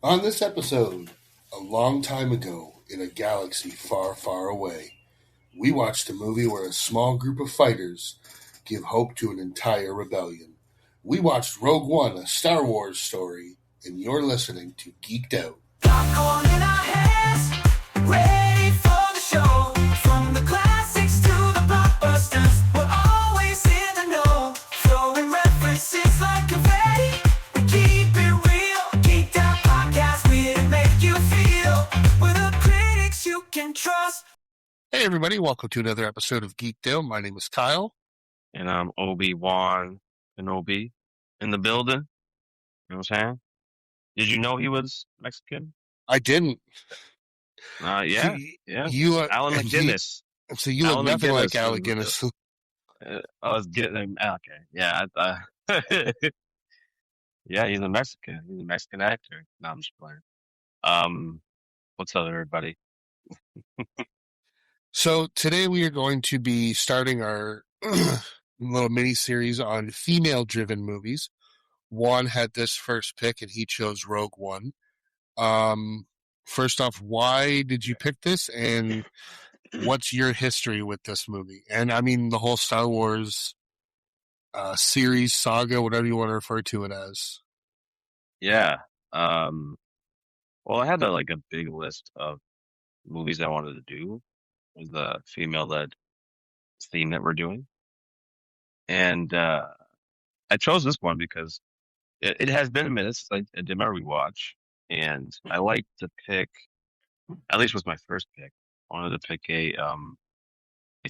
On this episode, a long time ago in a galaxy far, far away, we watched a movie where a small group of fighters give hope to an entire rebellion. We watched Rogue One, a Star Wars story, and you're listening to Geeked Out. Popcorn in our hands, ready for the show. From the classics to the blockbusters, we're always in the know. Throwing references like confetti, we keep it real. Geeked Out Podcast, we make you feel. We're the critics you can trust. Hey, everybody, welcome to another episode of Geeked Out. My name is Kyle. And I'm Obi-Wan Kenobi in the building. You know what I'm saying? Did you know he was Mexican? I didn't. Yeah. You, Alan McGinnis. So you look Alan nothing like McGinnis Alec was- Guinness. I was getting him. Okay. Yeah. Yeah, he's a Mexican. He's a Mexican actor. No, I'm just playing. What's up, everybody? So today we are going to be starting our little mini series on female-driven movies. Juan had this first pick, and he chose Rogue One. First off, why did you pick this, and what's your history with this movie? And I mean the whole Star Wars series, saga, whatever you want to refer to it as. Yeah. Well, I had a big list of movies I wanted to do with the female-led theme that we're doing. And I chose this one because it has been a minute since I did my rewatch, and I like to pick, at least was my first pick, I wanted to pick a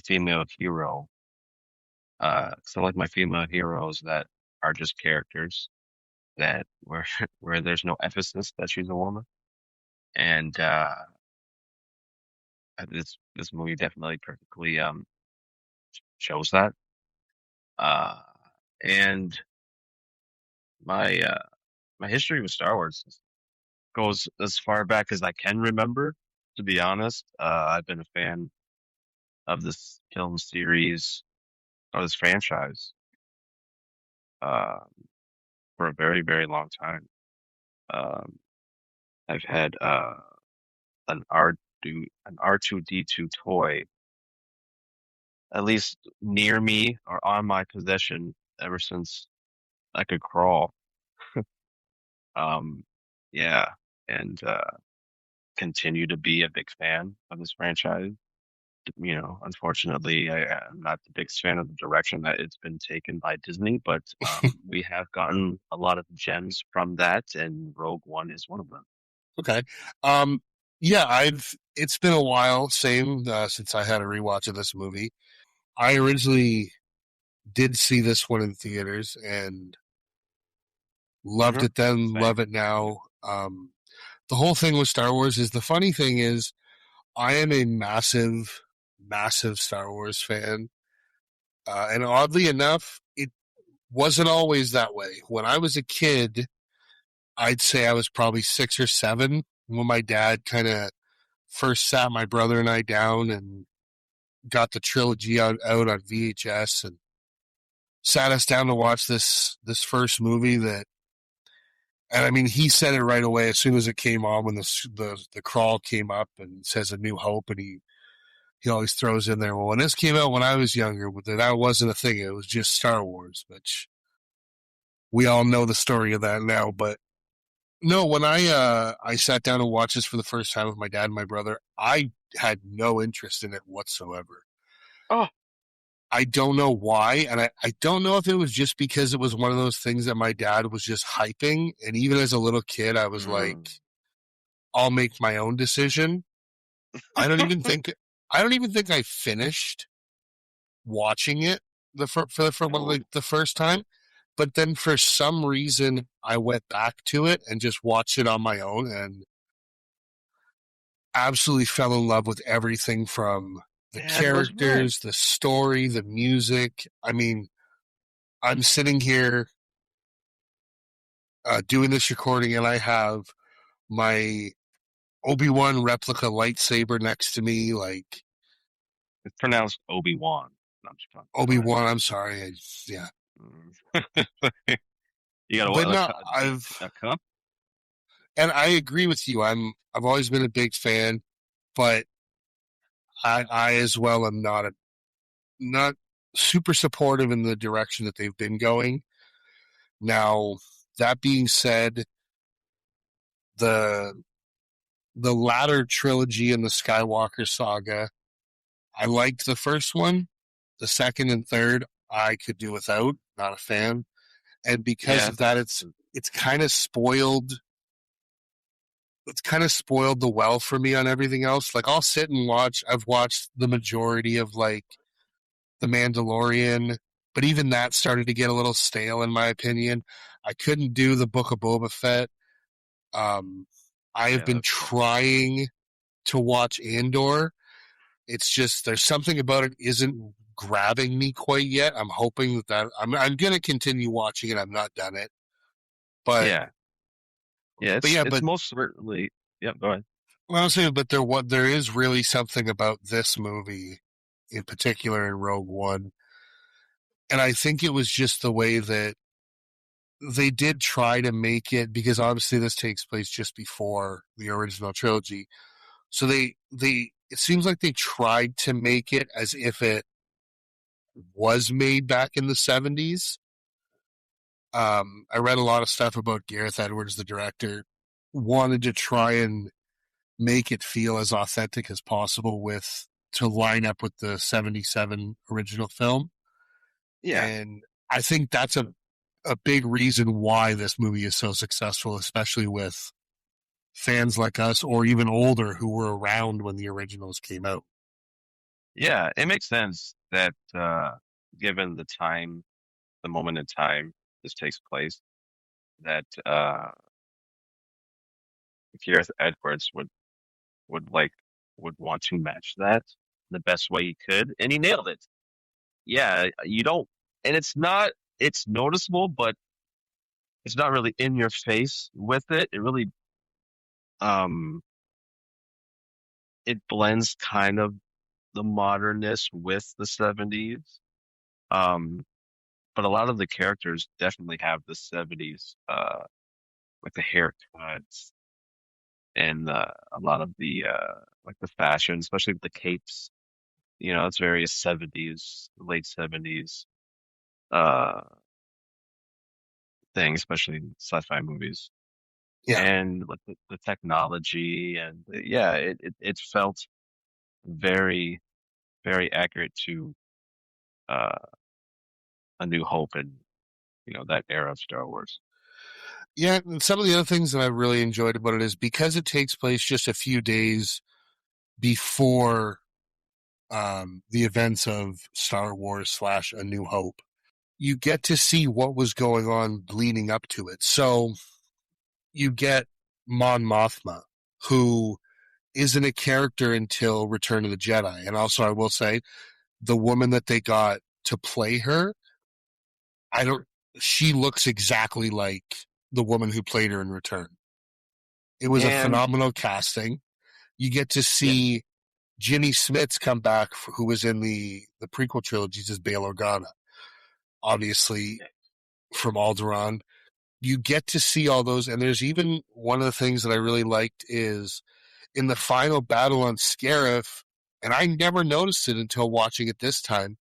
female hero. So I like my female heroes that are just characters that where there's no emphasis that she's a woman. And this movie definitely perfectly shows that. And my history with Star Wars goes as far back as I can remember, to be honest. I've been a fan of this film series or this franchise for a very, very long time. I've had an R2D2 toy at least near me or on my possession ever since I could crawl. Yeah, and continue to be a big fan of this franchise. Unfortunately, I'm not the biggest fan of the direction that it's been taken by Disney, but we have gotten a lot of gems from that, and Rogue One is one of them. Okay. Yeah, it's been a while, since I had a rewatch of this movie. I originally did see this one in theaters and loved it then, Same. love it now. The whole thing with Star Wars is, the funny thing is, I am a massive, massive Star Wars fan. And oddly enough, it wasn't always that way. When I was a kid, I'd say I was probably 6 or 7 when my dad kind of first sat my brother and I down and got the trilogy out on VHS and sat us down to watch this first movie and I mean, he said it right away as soon as it came on, when the crawl came up and says A New Hope, and he always throws in there, well, when this came out when I was younger, that wasn't a thing. It was just Star Wars, which we all know the story of that now. But no, when I sat down and watched this for the first time with my dad and my brother, I had no interest in it whatsoever. Oh. I don't know why, and I don't know if it was just because it was one of those things that my dad was just hyping, and even as a little kid, I was like, I'll make my own decision. I don't even think I finished watching it for the first time, but then for some reason I went back to it and just watched it on my own and absolutely fell in love with everything from the characters, the story, the music. I mean, I'm sitting here doing this recording, and I have my Obi-Wan replica lightsaber next to me. Like, it's pronounced Obi-Wan. Obi-Wan. I'm sorry. Yeah. You got a cup? And I agree with you. I've always been a big fan, but I as well am not super supportive in the direction that they've been going. Now, that being said, the the latter trilogy in the Skywalker saga, I liked the first one. The second and third, I could do without. Not a fan, and because Yeah, of that, it's kind of spoiled. It's kind of spoiled the well for me on everything else. Like I'll sit and watch. I've watched the majority of like The Mandalorian, but even that started to get a little stale in my opinion. I couldn't do the Book of Boba Fett. Um, I have yeah, been that's tough. trying to watch Andor. It's just there's something about it isn't grabbing me quite yet. I'm hoping that I'm gonna continue watching it. I've not done it, but Yeah, yeah, but it's yeah, it's but most certainly. Yep, go ahead. well, I'm saying, but there is really something about this movie, in particular in Rogue One, and I think it was just the way that they did try to make it because obviously this takes place just before the original trilogy. So they it seems like they tried to make it as if it was made back in the 70s. I read a lot of stuff about Gareth Edwards, the director, wanted to try and make it feel as authentic as possible with to line up with the 77 original film. Yeah, And I think that's a big reason why this movie is so successful, especially with fans like us or even older who were around when the originals came out. yeah, it makes sense that given the moment in time this takes place, that Gareth Edwards would like would want to match that the best way he could, and he nailed it. Yeah, you don't, and it's noticeable, but it's not really in your face with it. It really um it blends kind of the modernness with the 70s. Um, but a lot of the characters definitely have the 70s, like the haircuts and a lot of the like the fashion, especially with the capes. You know, it's very 70s, late 70s uh thing, especially in sci-fi movies. Yeah. And like the technology and yeah, it felt very, very accurate to uh A New Hope and that era of Star Wars. Yeah, and some of the other things that I really enjoyed about it is because it takes place just a few days before the events of Star Wars slash A New Hope, you get to see what was going on leading up to it. So you get Mon Mothma, who isn't a character until Return of the Jedi. And also, I will say, the woman that they got to play her, I don't, she looks exactly like the woman who played her in Return. It was a And phenomenal casting. You get to yeah, see Ginny Smits come back, who was in the prequel trilogies as Bail Organa, obviously from Alderaan. You get to see all those, and there's even one of the things that I really liked is in the final battle on Scarif, and I never noticed it until watching it this time.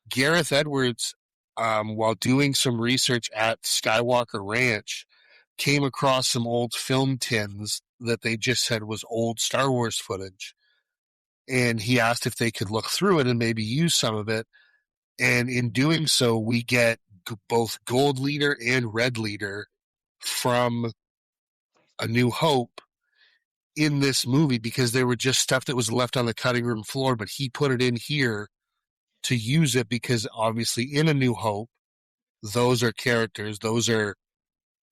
Gareth Edwards, while doing some research at Skywalker Ranch, came across some old film tins that they just said was old Star Wars footage. And he asked if they could look through it and maybe use some of it. And in doing so, we get both Gold Leader and Red Leader from A New Hope in this movie because they were just stuff that was left on the cutting room floor, but he put it in here to use it because obviously in A New Hope, those are characters, those are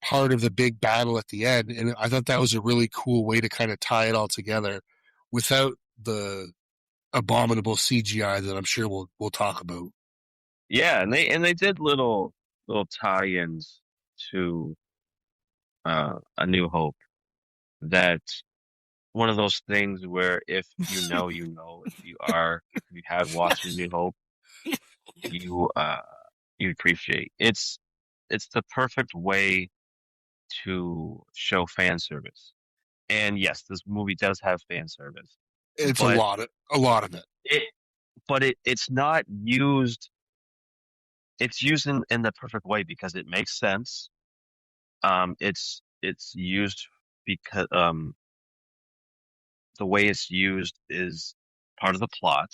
part of the big battle at the end. And I thought that was a really cool way to kind of tie it all together without the abominable CGI that I'm sure we'll talk about. yeah, and they did little tie-ins to A New Hope. That one of those things where if if you have watched A New Hope, you you appreciate. It's the perfect way to show fan service. And yes, this movie does have fan service, It's but a lot of it. it it's not used. It's used in the perfect way because it makes sense. It's used because the way it's used is part of the plot.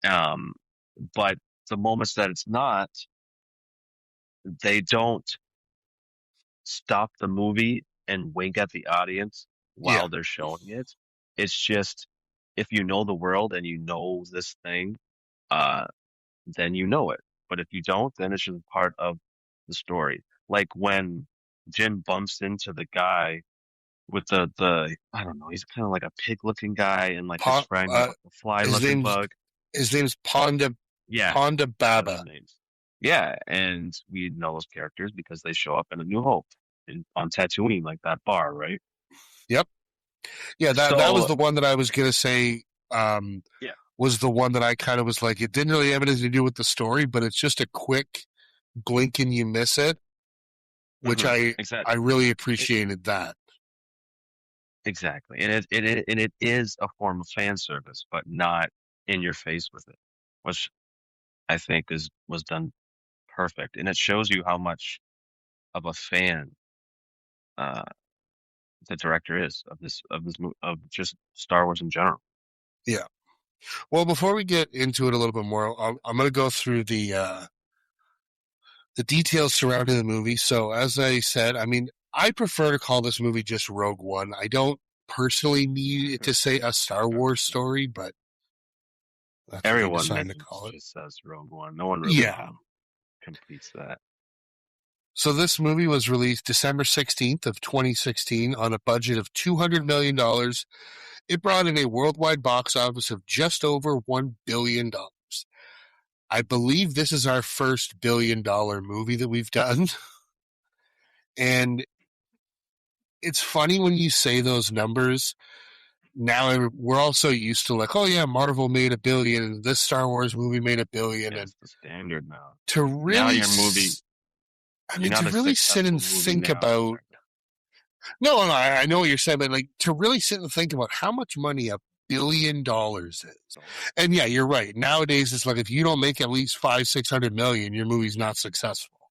Um, but the moments that it's not, they don't stop the movie and wink at the audience Yeah. while they're showing it. It's just if you know the world and you know this thing, uh, then you know it. But if you don't, then it's just part of the story. Like when Jim bumps into the guy with the I don't know, he's kind of like a pig looking guy and like his Pa, friend with like a fly his looking name's bug. Yeah, Ponda one of their Baba. names. Yeah, and we know those characters because they show up in A New Hope on Tatooine, like that bar, right? Yep. Yeah, that was So the one that I was gonna say. yeah, Was the one that I kind of was like, it didn't really have anything to do with the story, but it's just a quick blink and you miss it, which I exactly. really It, appreciated that. exactly, and it is a form of fan service, but not in your face with it, which I think is was done perfect, and it shows you how much of a fan uh, the director is of this of just Star Wars in general. Yeah. Well, before we get into it a little bit more, I'm going to go through the details surrounding the movie. So, as I said, I mean, I prefer to call this movie just Rogue One. I don't personally need it to say a Star Wars story, but that's what they Everyone decided to mentions call it. just says Rogue One. No one really Yeah. completes that. So this movie was released December 16th of 2016 on a budget of $200 million. Dollars. It brought in a worldwide box office of just over $1 billion. Dollars. I believe this is our first $1 billion movie that we've done. And it's funny when you say those numbers. Now we're all so used to like, oh yeah, Marvel made $1 billion and this Star Wars movie made $1 billion. Yeah, And it's the standard now. to Now really, your movie, I you're mean, not to a really sit successful and movie think now. about, no, I know what you're saying, but like to really sit and think about how much money $1 billion is. And yeah, you're right. Nowadays, it's like if you don't make at least 500-600 million, your movie's not successful,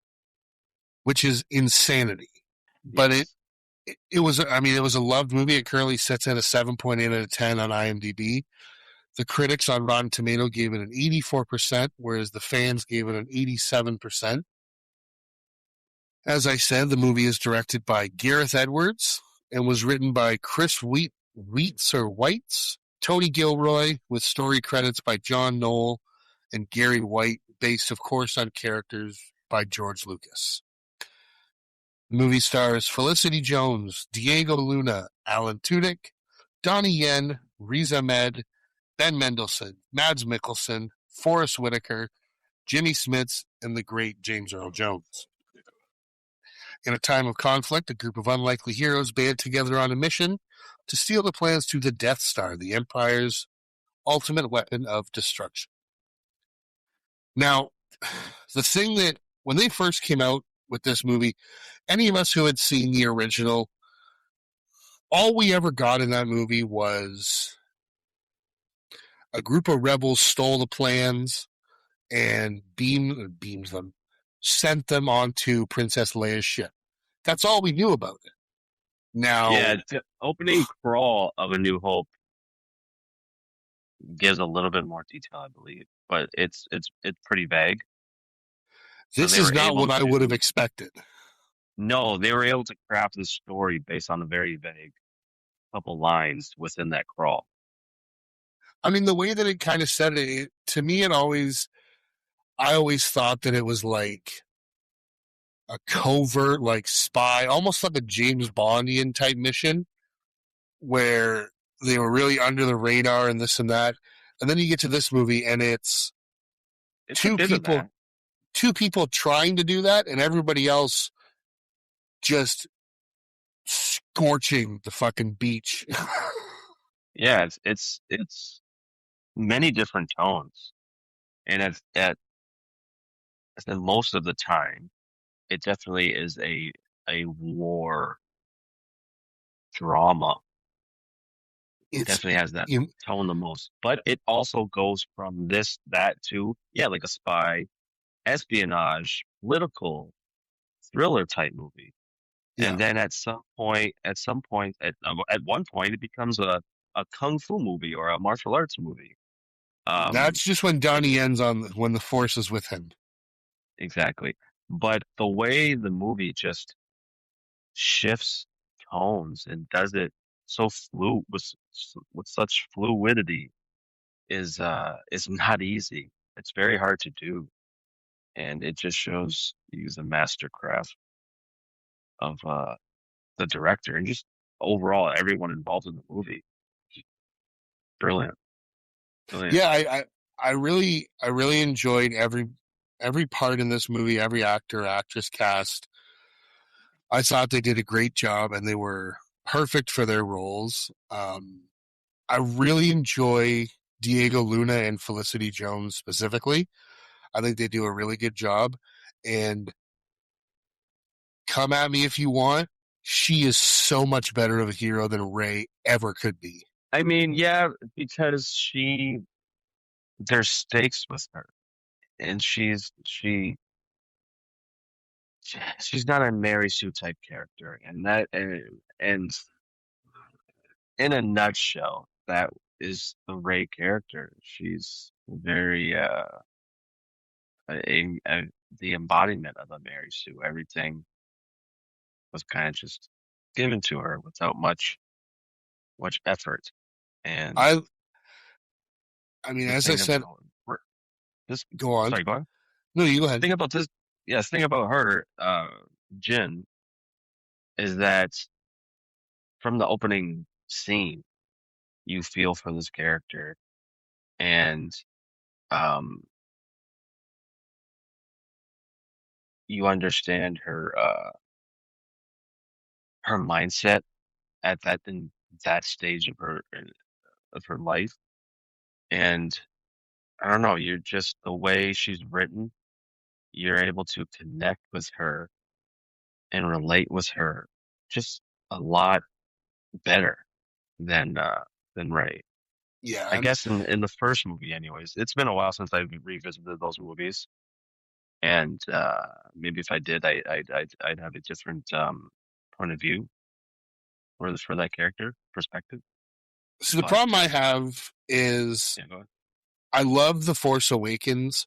which is insanity. But Yes. it was, I mean, it was a loved movie. It currently sits at a 7.8 out of 10 on IMDb. The critics on Rotten Tomato gave it an 84%, whereas the fans gave it an 87%. As I said, the movie is directed by Gareth Edwards and was written by Chris Weitz, Tony Gilroy, with story credits by John Knoll and Gary White, based, of course, on characters by George Lucas. The movie stars Felicity Jones, Diego Luna, Alan Tudyk, Donnie Yen, Riz Ahmed, Ben Mendelsohn, Mads Mikkelsen, Forrest Whitaker, Jimmy Smits, and the great James Earl Jones. In a time of conflict, a group of unlikely heroes band together on a mission to steal the plans to the Death Star, the Empire's ultimate weapon of destruction. Now, the thing that, when they first came out with this movie, any of us who had seen the original, all we ever got in that movie was a group of rebels stole the plans and beams them, sent them onto Princess Leia's ship. That's all we knew about it. Yeah, Now, the opening crawl of A New Hope gives a little bit more detail, I believe, but it's pretty vague. So this they is were not able what I would have to expected. no, they were able to craft this story based on a very vague couple lines within that crawl. I mean, the way that it kind of said it, to me, I always thought that it was like a covert, like spy, almost like a James Bondian type mission where they were really under the radar and this and that. And then you get to this movie and it's It's a two bit of people, that. two people trying to do that and everybody else just scorching the fucking beach. Yeah, it's many different tones, and at most of the time, it definitely is a a war drama. It It's definitely has that you, tone the most, but it also goes from this, that to, yeah, like a spy, espionage, political thriller type movie. yeah. And then at one point, it becomes a kung fu movie or a martial arts movie. Um, That's just when it, Donnie ends on when the force is with him. exactly. But the way the movie just shifts tones and does it so with such fluidity is not easy. It's very hard to do, and it just shows he's a mastercraft of the director and just overall everyone involved in the movie. Brilliant, brilliant. Yeah, I really enjoyed every part in this movie, every actor, actress, cast. I thought they did a great job and they were perfect for their roles. I really enjoy Diego Luna and Felicity Jones specifically. I think they do a really good job. And come at me if you want, she is so much better of a hero than Ray ever could be. I mean, yeah, because there's stakes with her, and she's not a Mary Sue type character, and in a nutshell, that is the Ray character. She's very the embodiment of a Mary Sue. Everything was kind of just given to her without much effort. And I I mean, the as I thing said, about this, go on. sorry, go on. No, you go ahead. Thing about this, yes, thing about her, Jin, is that from the opening scene, you feel for this character, and um, you understand her mindset at that stage of her life. And I don't know, you're just the way she's written, you're able to connect with her and relate with her just a lot better than Ray. Yeah, I guess in the first movie, anyways. It's been a while since I've revisited those movies, and maybe if I did, I'd have a different point of view for that character perspective. so the But problem I have is yeah, go ahead. I love The Force Awakens.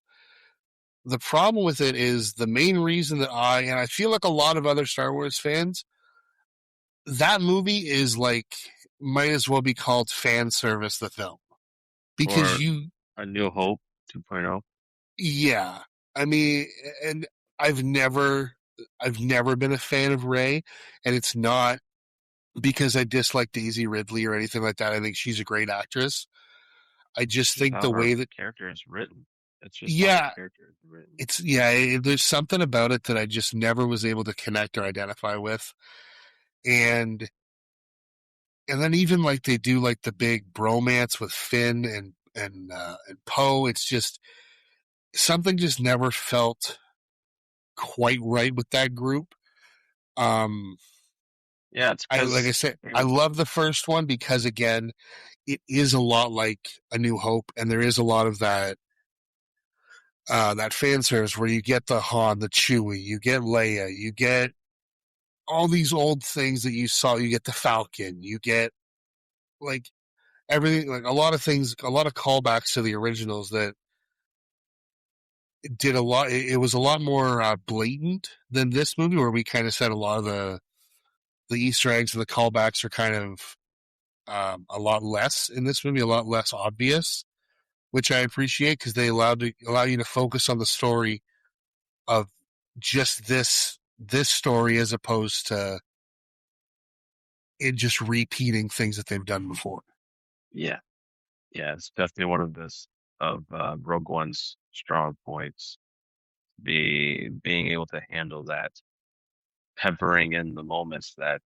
The problem with it is the main reason that and I feel like a lot of other Star Wars fans, that movie is like, might as well be called fan service, the film. Because Or A New Hope 2.0. yeah. I mean, and I've never, I've never been a fan of Rey, and it's not because I dislike Daisy Ridley or anything like that. I think she's a great actress. I just Just think how the her way that, character is written. It's just how her yeah, character is written. there's something about it that I just never was able to connect or identify with. And and then even like they do like the big bromance with Finn and Poe, it's just something just never felt quite right with that group. Um, Yeah, it's I like I because said, I love the first one because again, it is a lot like A New Hope, and there is a lot of that fan service where you get the Han, the Chewie, you get Leia, you get all these old things that you saw. You get the Falcon, you get like everything, like a lot of things, a lot of callbacks to the originals that did a lot. It was a lot more blatant than this movie, where we kind of said a lot of the Easter eggs and the callbacks are kind of a lot less in this movie, a lot less obvious, which I appreciate because they allow you to focus on the story of just this story as opposed to it just repeating things that they've done before. yeah, yeah, it's definitely one of Rogue One's strong points. Being able to handle that, peppering in the moments that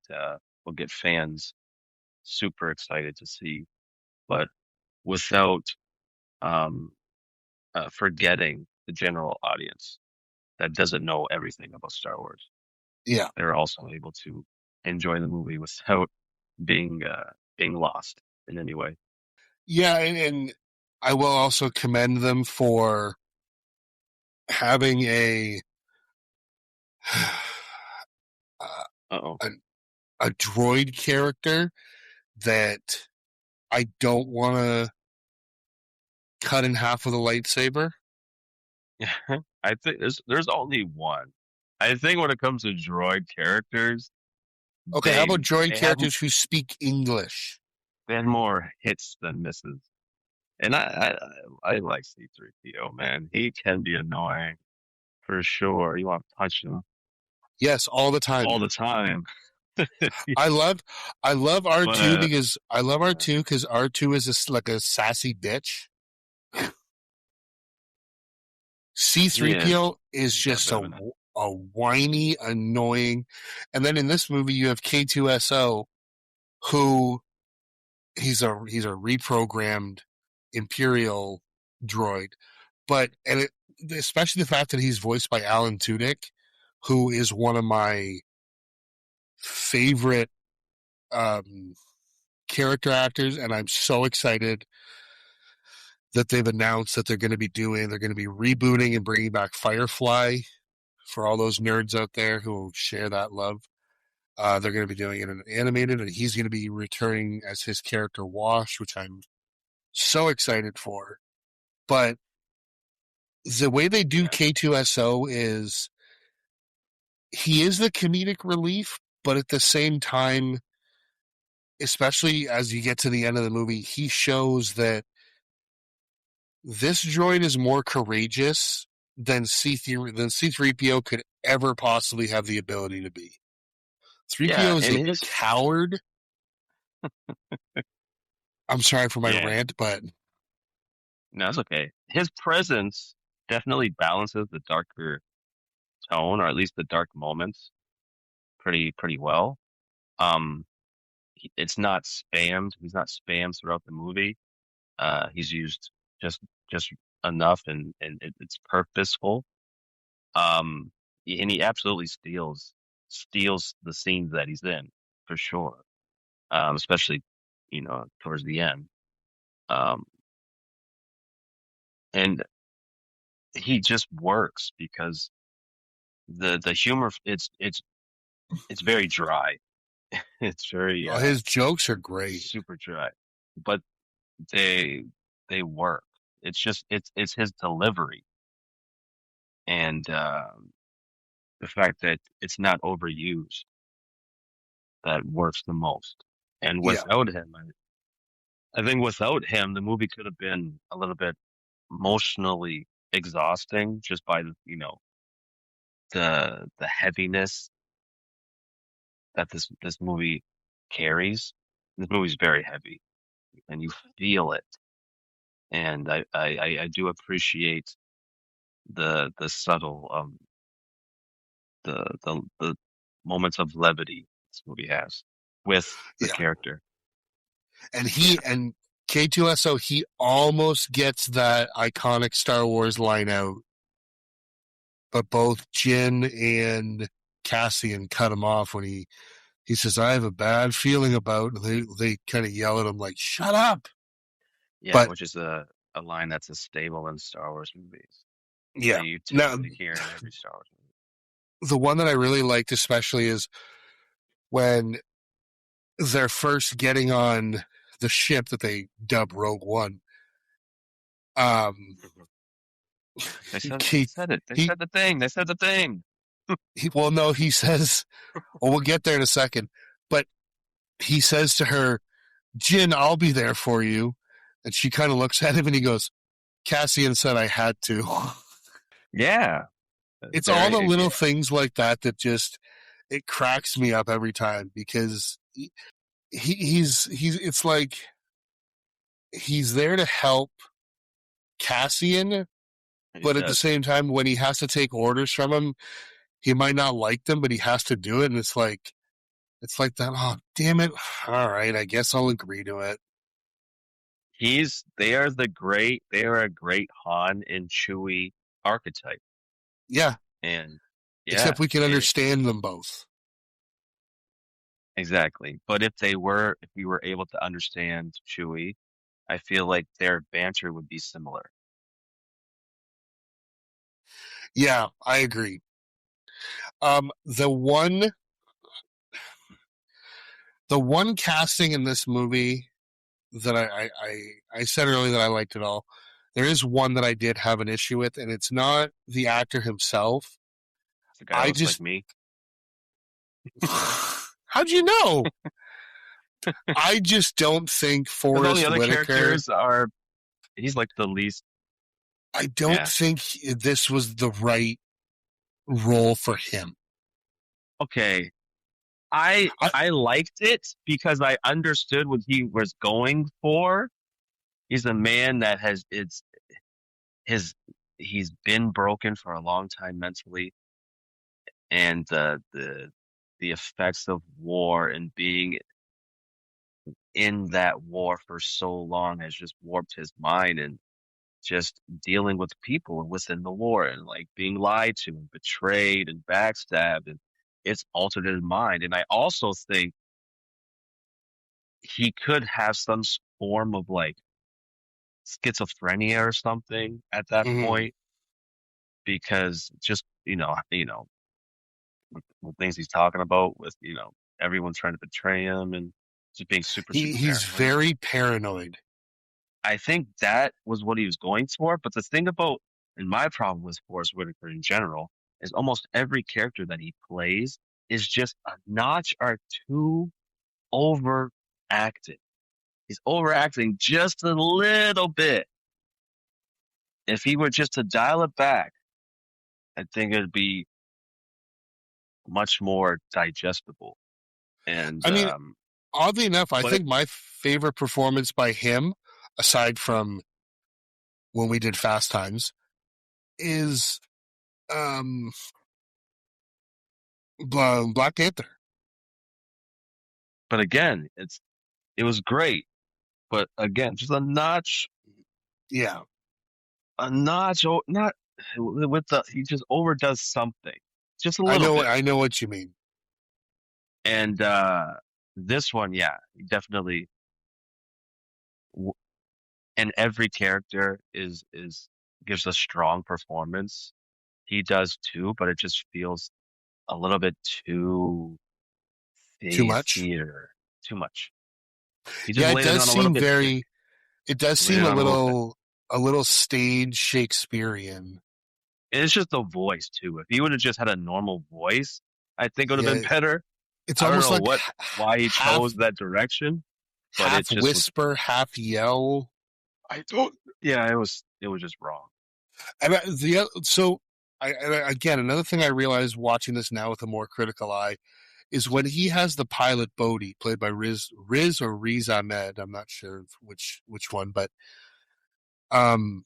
will get fans super excited to see, but without um, forgetting the general audience that doesn't know everything about Star Wars. Yeah, They're also able to enjoy the movie without being being lost in any way. yeah, and I will also commend them for having uh, Uh-oh. a a droid character that I don't want to cut in half with a lightsaber. I think there's only one. I think when it comes to droid characters, Okay, how they about droid they have characters who speak English? they have more hits than misses. And I like C3PO, man. He can be annoying for sure. You want to touch him Yes, all the time. all the time. I love I love But R2 because I love yeah, R2 because R2 is like a sassy bitch. he is. C3PO is He's got a just bit of an a whiny, annoying. And then in this movie you have K2SO who he's a reprogrammed Imperial droid. But especially the fact that he's voiced by Alan Tudyk, who is one of my favorite um, character actors, and I'm so excited that they've announced that they're going to be rebooting and bringing back Firefly for all those nerds out there who share that love. They're going to be doing it in animated, and he's going to be returning as his character Wash, which I'm so excited for. But the way they do yeah. K2SO is he is the comedic relief, but at the same time, especially as you get to the end of the movie, he shows that this droid is more courageous than C3PO could ever possibly have the ability to be. Yeah, 3PO is and a his coward. I'm sorry for my yeah, rant, but no, it's okay. His presence definitely balances the darker tone, or at least the dark moments, pretty well. Um, it's not spammed. He's not spammed throughout the movie. He's used just just enough, and it's purposeful. Um, and he absolutely steals the scenes that he's in for sure. Especially towards the end. Um, and he just works because the humor it's very dry. It's very his jokes are great. super dry, but they they work. It's his delivery and the fact that it's not overused that works the most. And Yeah, without him, I think without him, the movie could have been a little bit emotionally exhausting just by the heaviness that this movie carries. This movie's very heavy, and you feel it. And I do appreciate the subtle the moments of levity this movie has with the yeah. character. And Yeah, K2SO, he almost gets that iconic Star Wars line out, but both Jin and Cassian cut him off when he says, "I have a bad feeling about." They kind of yell at him like, "Shut up!" yeah, But which is a line that's a staple in Star Wars movies yeah, that you now typically hear in every Star Wars movie. the one that I really liked, especially, is when they're first getting on the ship that they dub Rogue One. Um, Mhm. They said they he said it. They he said the thing. They said the thing. well, no, he says, well, we'll get there in a second, but he says to her, "Jin, I'll be there for you," and she kind of looks at him and he goes, "Cassian said I had to." Yeah, It's all the very little yeah. things like that that just it cracks me up every time because he's it's like he's there to help Cassian, He but at the does. same time, when he has to take orders from him, he might not like them, but he has to do it, and it's like that. Oh, damn it! All right, I guess I'll agree to it. They are a great Han and Chewie archetype. Yeah, And Yeah, except we can understand them both. exactly. But if we were able to understand Chewie, I feel like their banter would be similar. Yeah, I agree. Um, the one, the one casting in this movie that I said earlier that I liked it all. There is one that I did have an issue with, and it's not the actor himself. The guy I looks like just, me. how'd you know? I just don't think Because all the Forrest other Whitaker. characters are, he's like the least, I don't yeah. think this was the right role for him. Okay. I, I liked it because I understood what he was going for. He's a man that has his he's been broken for a long time mentally, and the effects of war and being in that war for so long has just warped his mind, and just dealing with people within the war and like being lied to and betrayed and backstabbed, and it's altered his mind. And I also think he could have some form of like schizophrenia or something at that mm, point, because just the things he's talking about with everyone trying to betray him and just being super he's paranoid. very paranoid. I think that was what he was going for. But the thing about, and my problem with Forrest Whitaker in general, is almost every character that he plays is just a notch or two overacted. He's overacting just a little bit. If he were just to dial it back, I think it'd be much more digestible. And I mean, oddly enough, I but it, think my favorite performance by him, aside from when we did Fast Times, is um, Black Panther. but again, it was great. But again, just Yeah, not with the he just overdoes something, just a I little know. bit. I know what you mean. And this one, yeah, definitely. w- And every character is gives a strong performance. He does too, but it just feels a little bit too Too much. theater, too much. He just Yeah, it laid it does on a little seem bit thick. very. It does Laid seem it on a little thick. a little stage Shakespearean. And it's just the voice too. If he would have just had a normal voice, I think it would have been Yeah, better. it's I don't almost know like why he half chose that direction, but it half just was. whisper, half yell. I don't. Yeah, it was just wrong. And again, another thing I realized watching this now with a more critical eye is when he has the pilot Bodhi, played by Riz or Riz Ahmed. I'm not sure which one, but um,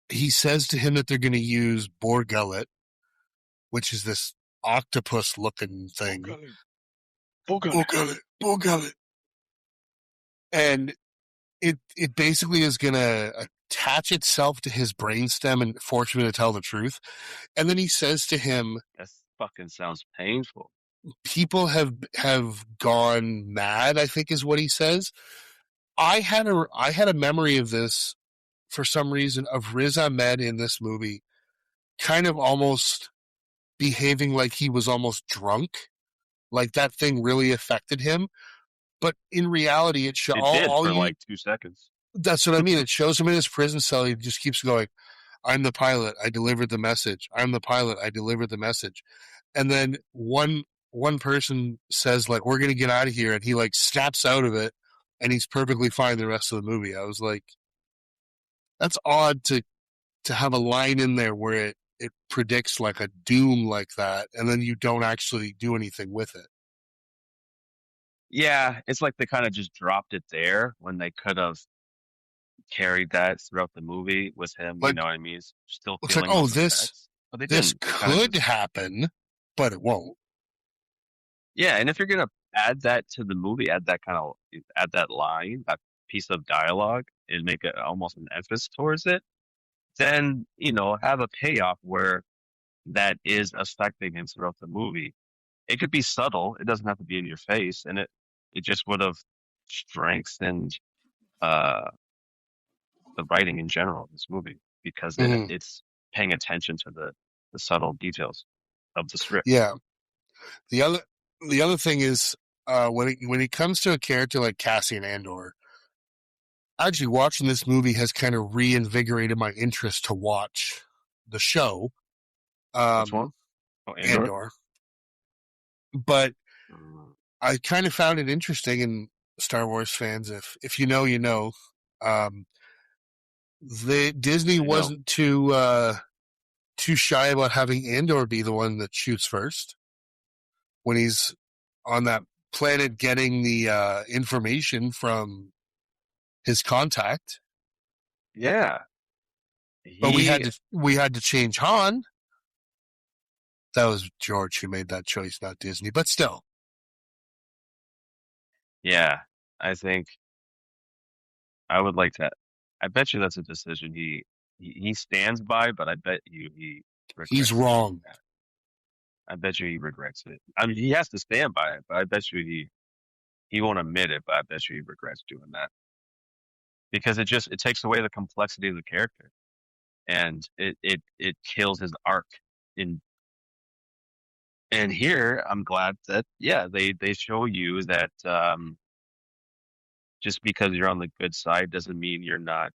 he says to him that they're going to use boar gullet, which is this octopus looking thing. Bogale, Bogale. Boar gullet, boar gullet, and it basically is going to attach itself to his brainstem and force him to tell the truth. And then he says to him, That fucking sounds painful. "People have gone mad." I think is what he says. I had a memory of this for some reason of Riz Ahmed in this movie, kind of almost behaving like he was almost drunk, like that thing really affected him. But in reality, it show It did all for you. like 2 seconds. That's what I mean. It shows him in his prison cell. He just keeps going. I'm the pilot. I delivered the message. I'm the pilot. I delivered the message. And then one person says like, "We're gonna get out of here," and he like snaps out of it, and he's perfectly fine the rest of the movie. I was like, that's odd to have a line in there where it predicts like a doom like that, and then you don't actually do anything with it. Yeah, it's like they kind of just dropped it there when they could have carried that throughout the movie with him. You Like know what I mean? Still it's like, feeling oh, those this effects, but they this didn't. They kind of could just. happen, but it won't. Yeah, and if you're gonna add that to the movie, add that line, that piece of dialogue, and make it almost an emphasis towards it, then have a payoff where that is affecting him throughout the movie. It could be subtle. It doesn't have to be in your face, and it just would have strengthened uh, the writing in general of this movie because Hmm. it's paying attention to the subtle details of the script. Yeah. The other the other thing is when it comes to a character like Cassian Andor, actually watching this movie has kind of reinvigorated my interest to watch the show, Which one? um, Oh, Andor. Andor. But Mm, I kind of found it interesting, and Star Wars fans, if you know, you know, um, Disney I know. wasn't too shy about having Andor be the one that shoots first when he's on that planet getting the information from his contact. Yeah, But he. we had to change Han. That was George who made that choice, not Disney. But still, Yeah, I think I would like to. I bet you that's a decision he stands by, but I bet you he he's regrets doing wrong. that. I bet you he regrets it. I mean, he has to stand by it, but I bet you he won't admit it, but I bet you he regrets doing that because it takes away the complexity of the character and it kills his arc in. And here, I'm glad that yeah, they show you that just because you're on the good side doesn't mean you're not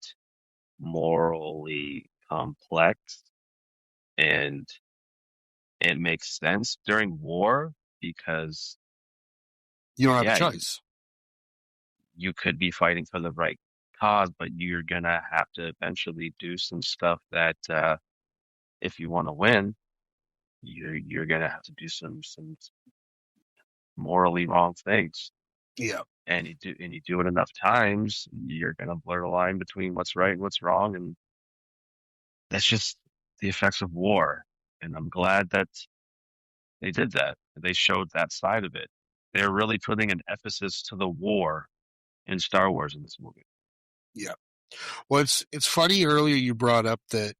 morally complex, and it makes sense during war because You don't have a yeah, choice. you could be fighting for the right cause, but you're gonna have to eventually do some stuff that if you want to win, you're gonna have to do some morally wrong things. Yeah, And you do it enough times, you're gonna blur the line between what's right and what's wrong, and that's just the effects of war. And I'm glad that they did that. They showed that side of it. They're really putting an emphasis to the war in Star Wars in this movie. yeah. Well, it's funny. Earlier, you brought up that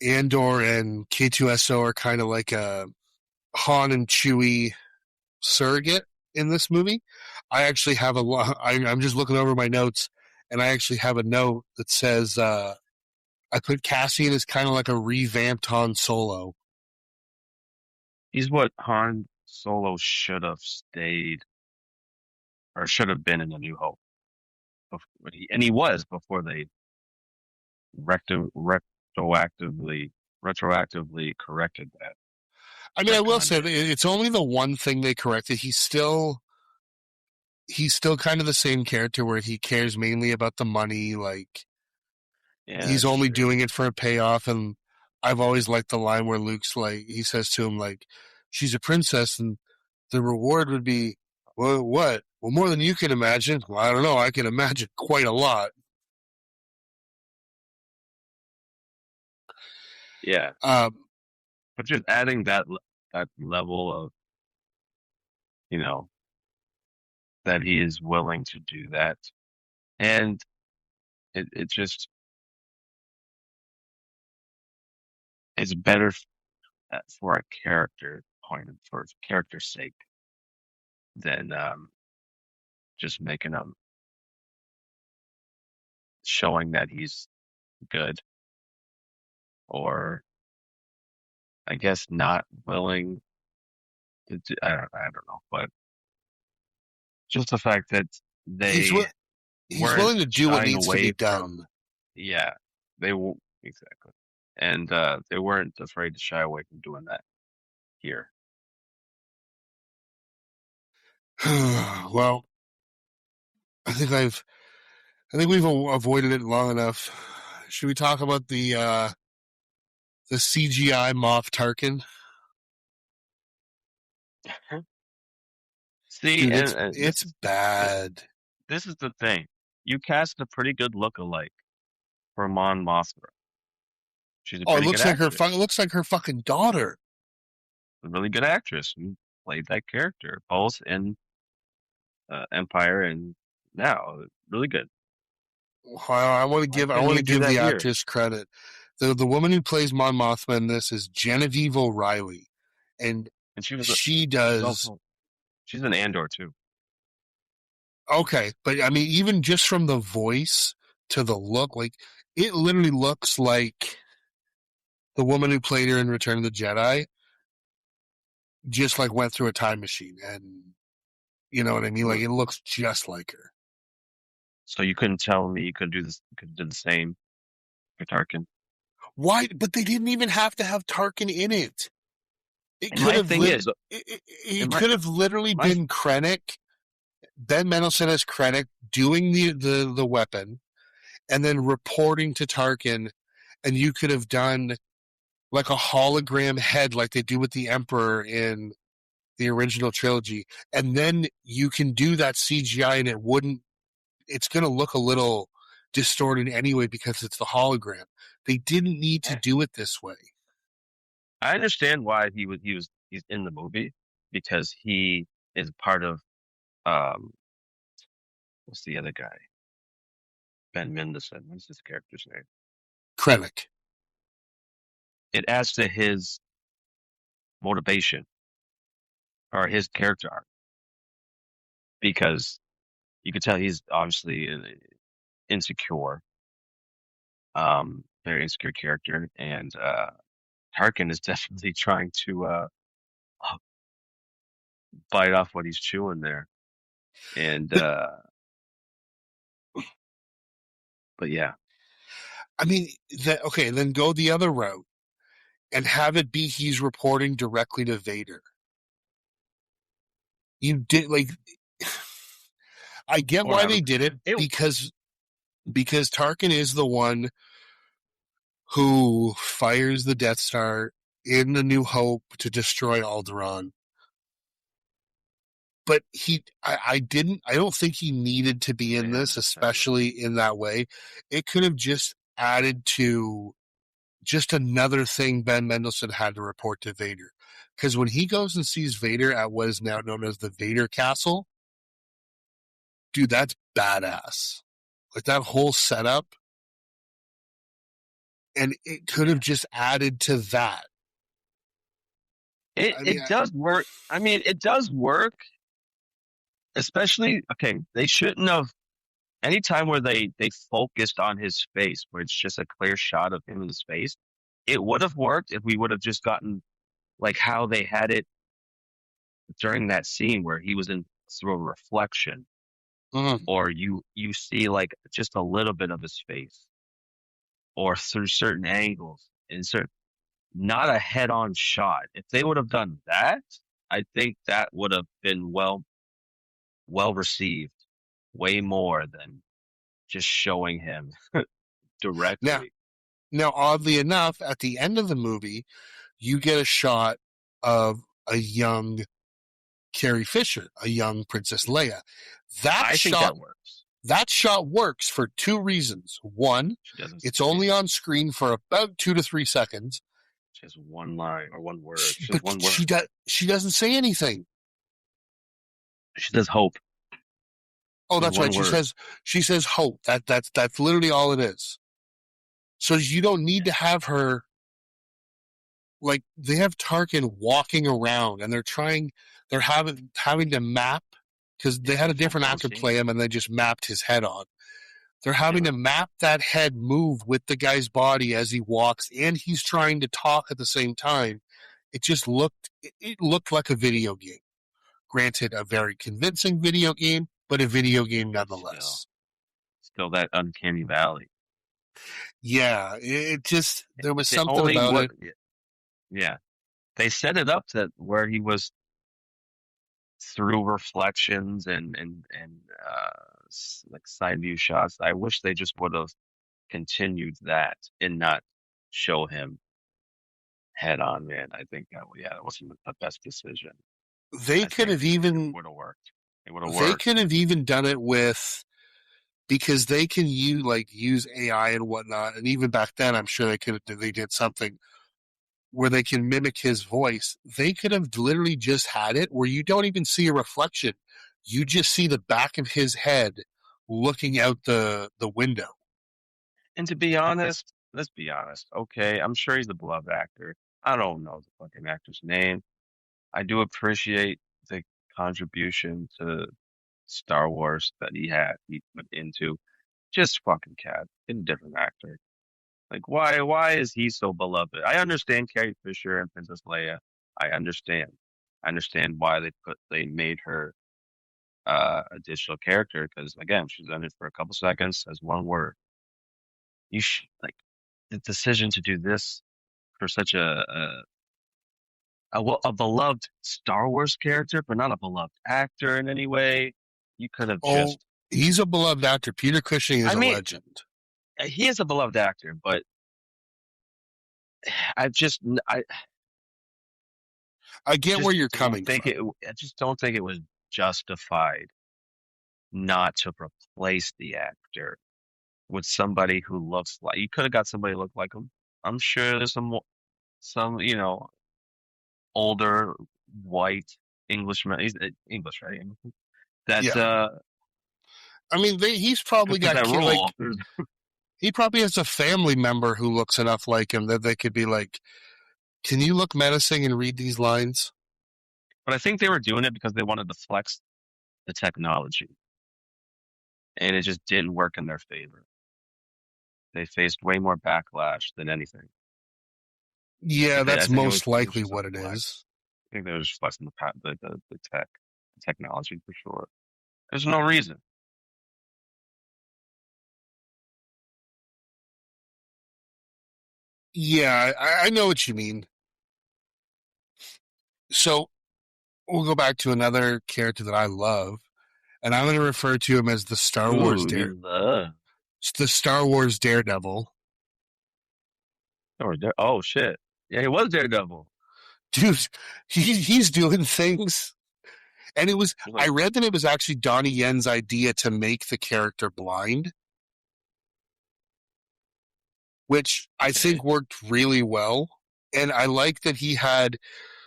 Andor and K2SO are kind of like a Han and Chewie surrogate in this movie. I actually have I'm just looking over my notes, and I actually have a note that says I put Cassian as kind of like a revamped Han Solo. He's what Han Solo should have stayed or should have been in A New Hope. And he was before they recto, retroactively retroactively corrected that I mean, I will retcon say there. that it's only the one thing they corrected. He's still kind of the same character where he cares mainly about the money. Like Yeah, he's that's only true. doing it for a payoff. And I've always liked the line where Luke's like, he says to him like, "She's a princess, and the reward would be, well, what? Well, more than you can imagine. Well, I don't know. I can imagine quite a lot." Yeah, Um, but just adding that level of you know that he is willing to do that, and it just it's better for a character point for character's sake than just making him showing that he's good or I guess not willing to do, I don't know, but just the fact that he's they he's weren't willing to do what shying needs to be away from, done. yeah, they will exactly, and they weren't afraid to shy away from doing that here. Well, I think I think we've avoided it long enough. Should we talk about the CGI Moff Tarkin? See, Dude, and it's bad. this is the thing. You cast a pretty good look-alike for Mon Mothra. She's a Oh, pretty good it actress, looks like her fucking daughter. a really good actress who played that character both in Empire and now. Really good. I want to Why give couldn't you do the that here? actress credit. The woman who plays Mon Mothma in this is Genevieve O'Reilly, and And she was she she's does also she's an Andor too. okay. But I mean, even just from the voice to the look, like it literally looks like the woman who played her in Return of the Jedi just like went through a time machine, and you know what I mean. Like Hmm. it looks just like her. So you couldn't tell me you could do this, you could do the same for Tarkin. Why? But they didn't even have to have Tarkin in it. It And could my have thing lit. is, It and my could have literally my been Krennic, Ben Mendelsohn as Krennic doing the weapon, and then reporting to Tarkin, and you could have done like a hologram head, like they do with the Emperor in the original trilogy, and then you can do that CGI, and it wouldn't. It's going to look a little distorted anyway because it's the hologram. They didn't need to do it this way. I understand why he's in the movie because he is part of um what's the other guy? Ben Mendelsohn. What's his character's name? Krennic. It adds to his motivation or his character arc because you could tell he's obviously insecure, very insecure character, and Tarkin is definitely trying to bite off what he's chewing there. And But but yeah, I mean, okay, then go the other route and have it be he's reporting directly to Vader. You did like I get why whatever. they did it It because Tarkin is the one who fires the Death Star in the New Hope to destroy Alderaan. But I don't think he needed to be in yeah, this, that's fair enough. especially in that way. It could have just added to just another thing Ben Mendelsohn had to report to Vader. Because when he goes and sees Vader at what is now known as the Vader Castle, dude, that's badass. Like that whole setup, and it could have Yeah. just added to that. It I mean, it does work. I mean, it does work, especially okay, they shouldn't have any time where they focused on his face, where it's just a clear shot of him in his face. It would have worked if we would have just gotten like how they had it during that scene where he was in through a reflection, mm, or you see like just a little bit of his face, or through certain angles, and certain not a head-on shot. If they would have done that, I think that would have been well received, way more than just showing him now, directly. now, oddly enough, at the end of the movie, you get a shot of a young Carrie Fisher, a young Princess Leia. That I think shot that works. that shot works for two reasons. One, She doesn't it's speak. only on screen for about 2 to 3 seconds, She has one line or one word. She has but one word. she doesn't say anything. She says hope. Oh, She has that's right. one word. She says hope. That's literally all it is. So you don't need Yeah. to have her like they have Tarkin walking around and they're having to map because they Yeah, had the a different whole actor scene. play him and they just mapped his head on. They're Yeah, having to map that head move with the guy's body as he walks and he's trying to talk at the same time. It looked like a video game. Granted, a very convincing video game, but a video game still, nonetheless. still that uncanny valley. Yeah, it just there was If it something only about would. it. Yeah, they set it up that where he was through reflections and like side view shots. I wish they just would have continued that and not show him head on, man. I think yeah, that wasn't the best decision. They I could think have it even would have worked. It would have they worked. could have even done it with because they can use AI and whatnot, and even back then, I'm sure they did something where they can mimic his voice. They could have literally just had it where you don't even see a reflection, you just see the back of his head looking out the window. And to be honest, let's be honest. Okay, I'm sure he's a beloved actor. I don't know the fucking actor's name. I do appreciate the contribution to Star Wars that he put into. Just fucking cat, get a different actor. Like, why is he so beloved? I understand Carrie Fisher and Princess Leia. I understand. I understand why they made her a digital character because again, she's in it for a couple seconds, says one word. You should like the decision to do this for such a beloved Star Wars character, but not a beloved actor in any way. You could have Oh, just. he's a beloved actor. Peter Cushing is I a mean, legend. he is a beloved actor, but I just I I get where just you're don't coming think from. it. I just don't think it was justified not to replace the actor with somebody who looks like. You could have got somebody who looked like him. I'm sure there's some older white Englishman. He's English, right? That Yeah. I mean, he's probably could fit got that like role. he probably has a family member who looks enough like him that they could be like, "Can you look menacing and read these lines?" But I think they were doing it because they wanted to flex the technology, and it just didn't work in their favor. They faced way more backlash than anything. Yeah, I that's think most it was likely just a what it flex. is. I think they were just flexing the technology for sure. There's no reason. Yeah, I know what you mean. So we'll go back to another character that I love, and I'm going to refer to him as Ooh, you love. The Star Wars Daredevil. Oh shit. Yeah, he was Daredevil. Dude, he's doing things. And it was, He was I like, read that it was actually Donnie Yen's idea to make the character blind, which I okay. think worked really well. And I like that he had,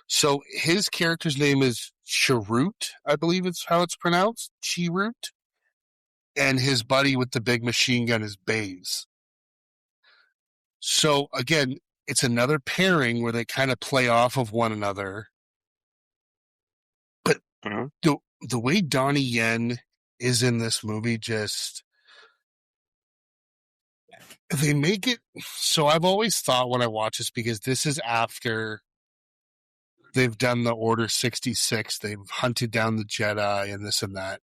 so his character's name is Chirrut, I believe it's how it's pronounced, Chirrut. And his buddy with the big machine gun is Baze. So again, it's another pairing where they kind of play off of one another. But Mhm. the way Donnie Yen is in this movie, just they make it so. I've always thought when I watch this, because this is after they've done the Order 66, they've hunted down the Jedi and this and that.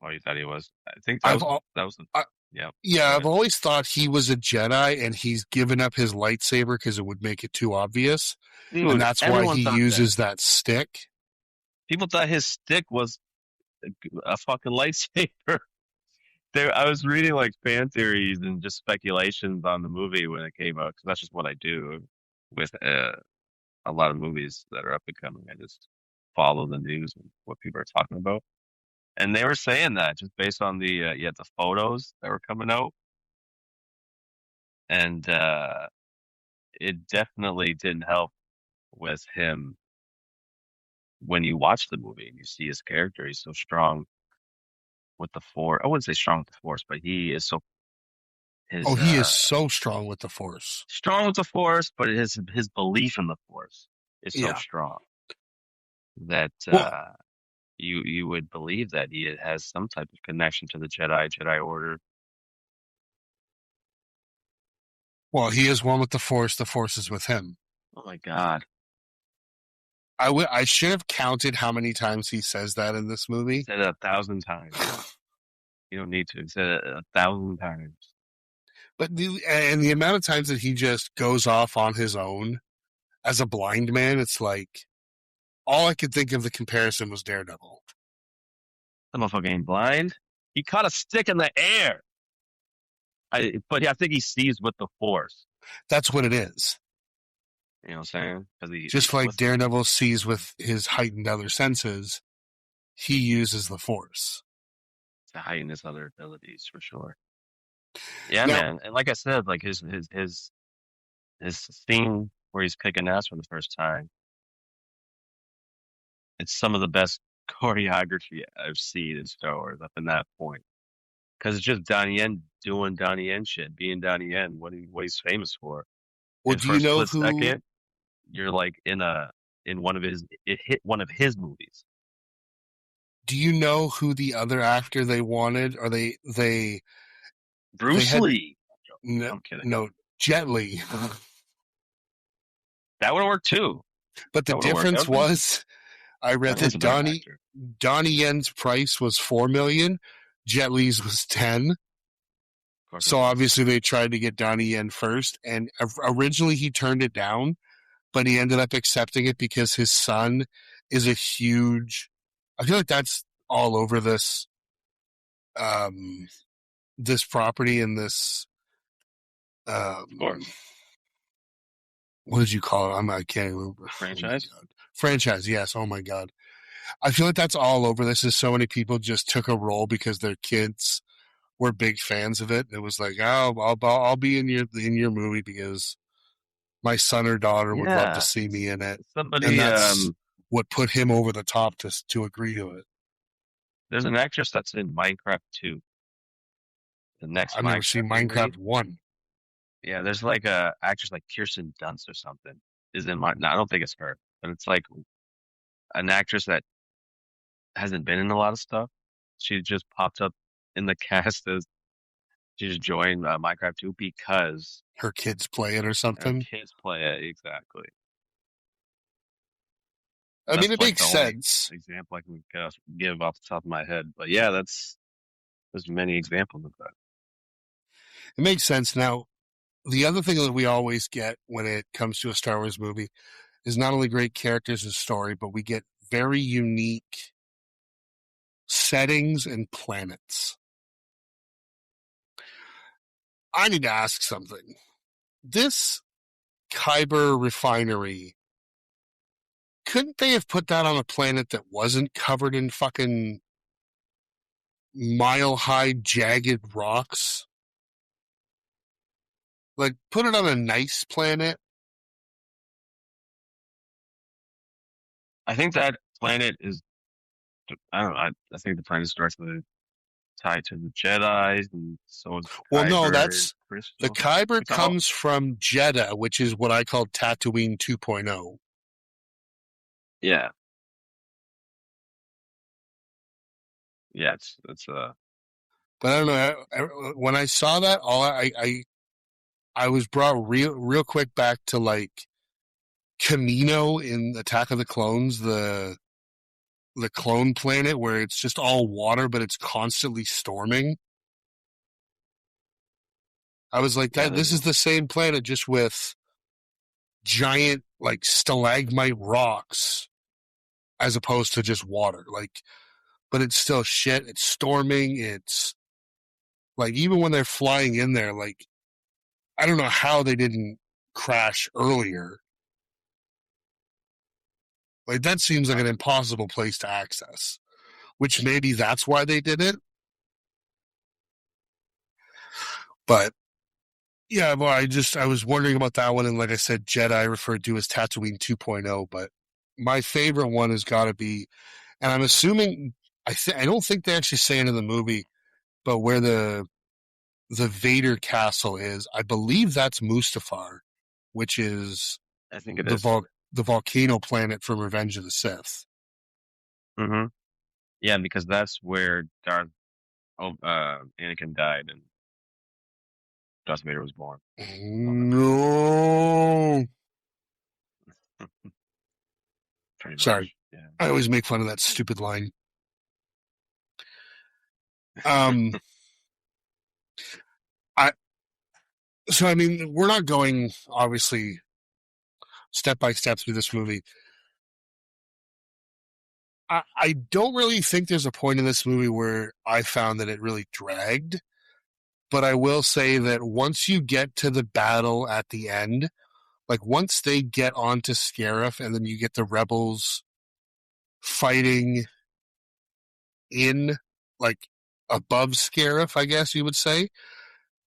Oh, you thought he was. I think I've that was the, I, yeah. yeah, Go I've ahead. always thought he was a Jedi and he's given up his lightsaber because it would make it too obvious, and Dude, that's why everyone he thought that. uses that stick. People thought his stick was a fucking lightsaber. There, I was reading like fan theories and just speculations on the movie when it came out because that's just what I do with a lot of movies that are up and coming. I just follow the news and what people are talking about, and they were saying that just based on the photos that were coming out, and it definitely didn't help with him when you watch the movie and you see his character. He's so strong with the force. I wouldn't say strong with the force, but he is so Oh, his he is so strong with the Force. strong with the force, but his belief in the force is so Yeah. strong that Well, you would believe that he has some type of connection to the Jedi Order. well, he is one with the Force. The Force is with him. Oh my God. I should have counted how many times he says that in this He movie. said it 1,000 times. You don't need to. He said it 1,000 times. But the amount of times that he just goes off on his own as a blind man, it's like all I could think of the comparison was Daredevil. The motherfucker ain't blind. He caught a stick in the air. But I think he sees with the force. That's what it is. You know what I'm saying? Because Just like Daredevil sees with his heightened other senses, he uses the Force. to heighten his other abilities for sure. Yeah, Now, man. And like I said, like his scene where he's kicking ass for the first time, it's some of the best choreography I've seen in Star Wars up in that point. because it's just Donnie Yen doing Donnie Yen shit, being Donnie Yen, what he's famous for. Well, And do for you a know split who? second, you're like in one of his it hit one of his movies. Do you know who the other actor they wanted? Or they Bruce had Lee. no, I'm kidding. no Jet Li, That would have worked too. but the That would have worked. difference was I read That was that a better actor. Donnie Yen's price was 4 million, Jet Li's was 10. Of course it So was. obviously they tried to get Donnie Yen first, and originally he turned it down, but he ended up accepting it because his son is a huge. I feel like that's all over um, this property and this Of um, course. what did you call it? I can't remember. Oh my Franchise. god, franchise. Yes. Oh my god. I feel like that's all over this. Is so many people just took a role because their kids were big fans of it. It was like, oh, I'll be in your movie because my son or daughter would love to Yeah. see me in it, and Somebody that's what put him over the top to agree to it. there's an actress that's in Minecraft 2, the next I've never Minecraft seen movie. Minecraft one. Yeah, there's like a actress like Kirsten Dunst or something is in my. No, I don't think it's her, but it's like an actress that hasn't been in a lot of stuff. She just popped up in the cast as she just joined Minecraft 2 because Her kids play it or her something. kids play it exactly. I mean, That's it like makes the only sense. example I can give off the top of my head. But yeah, there's many examples of that. It makes sense. Now, the other thing that we always get when it comes to a Star Wars movie is not only great characters and story, but we get very unique settings and planets. I need to ask something. This Kyber refinery, couldn't they have put that on a planet that wasn't covered in fucking mile high jagged rocks? Like, put it on a nice planet. I think that planet is. I don't know. I think the planet starts with tied to the Jedi, and so is Well, no, Kyber that's the crystal. Kyber It's a whole. comes from Jeddah, which is what I call Tatooine 2.0. Yeah, yeah. It's But I don't know. When I saw that, I was brought real quick back to like Camino in Attack of the Clones, the clone planet where it's just all water, but it's constantly storming. I was like, yeah. that There's this is the same planet, just with giant like stalagmite rocks as opposed to just water. Like, but it's still shit. It's storming. It's like even when they're flying in there, like I don't know how they didn't crash earlier. Like that seems like uh, an impossible place to access. Which maybe that's why they did it. But yeah, well, I was wondering about that one, and like I said, Jedi referred to as Tatooine 2.0. But my favorite one has got to be, and I'm assuming I don't think they actually say it in the movie, but where the Vader castle is, I believe that's Mustafar, which is I think it is. the volcano planet from Revenge of the Sith. Hmm. Yeah, because that's where Anakin died and Darth Vader was born. On the moon, No, pretty sorry, much. Yeah. I always make fun of that stupid line. Um, I so I mean, we're not going obviously step by step through this movie. I don't really think there's a point in this movie where I found that it really dragged, but I will say that once you get to the battle at the end, like once they get onto Scarif and then you get the rebels fighting in like above Scarif, I guess you would say.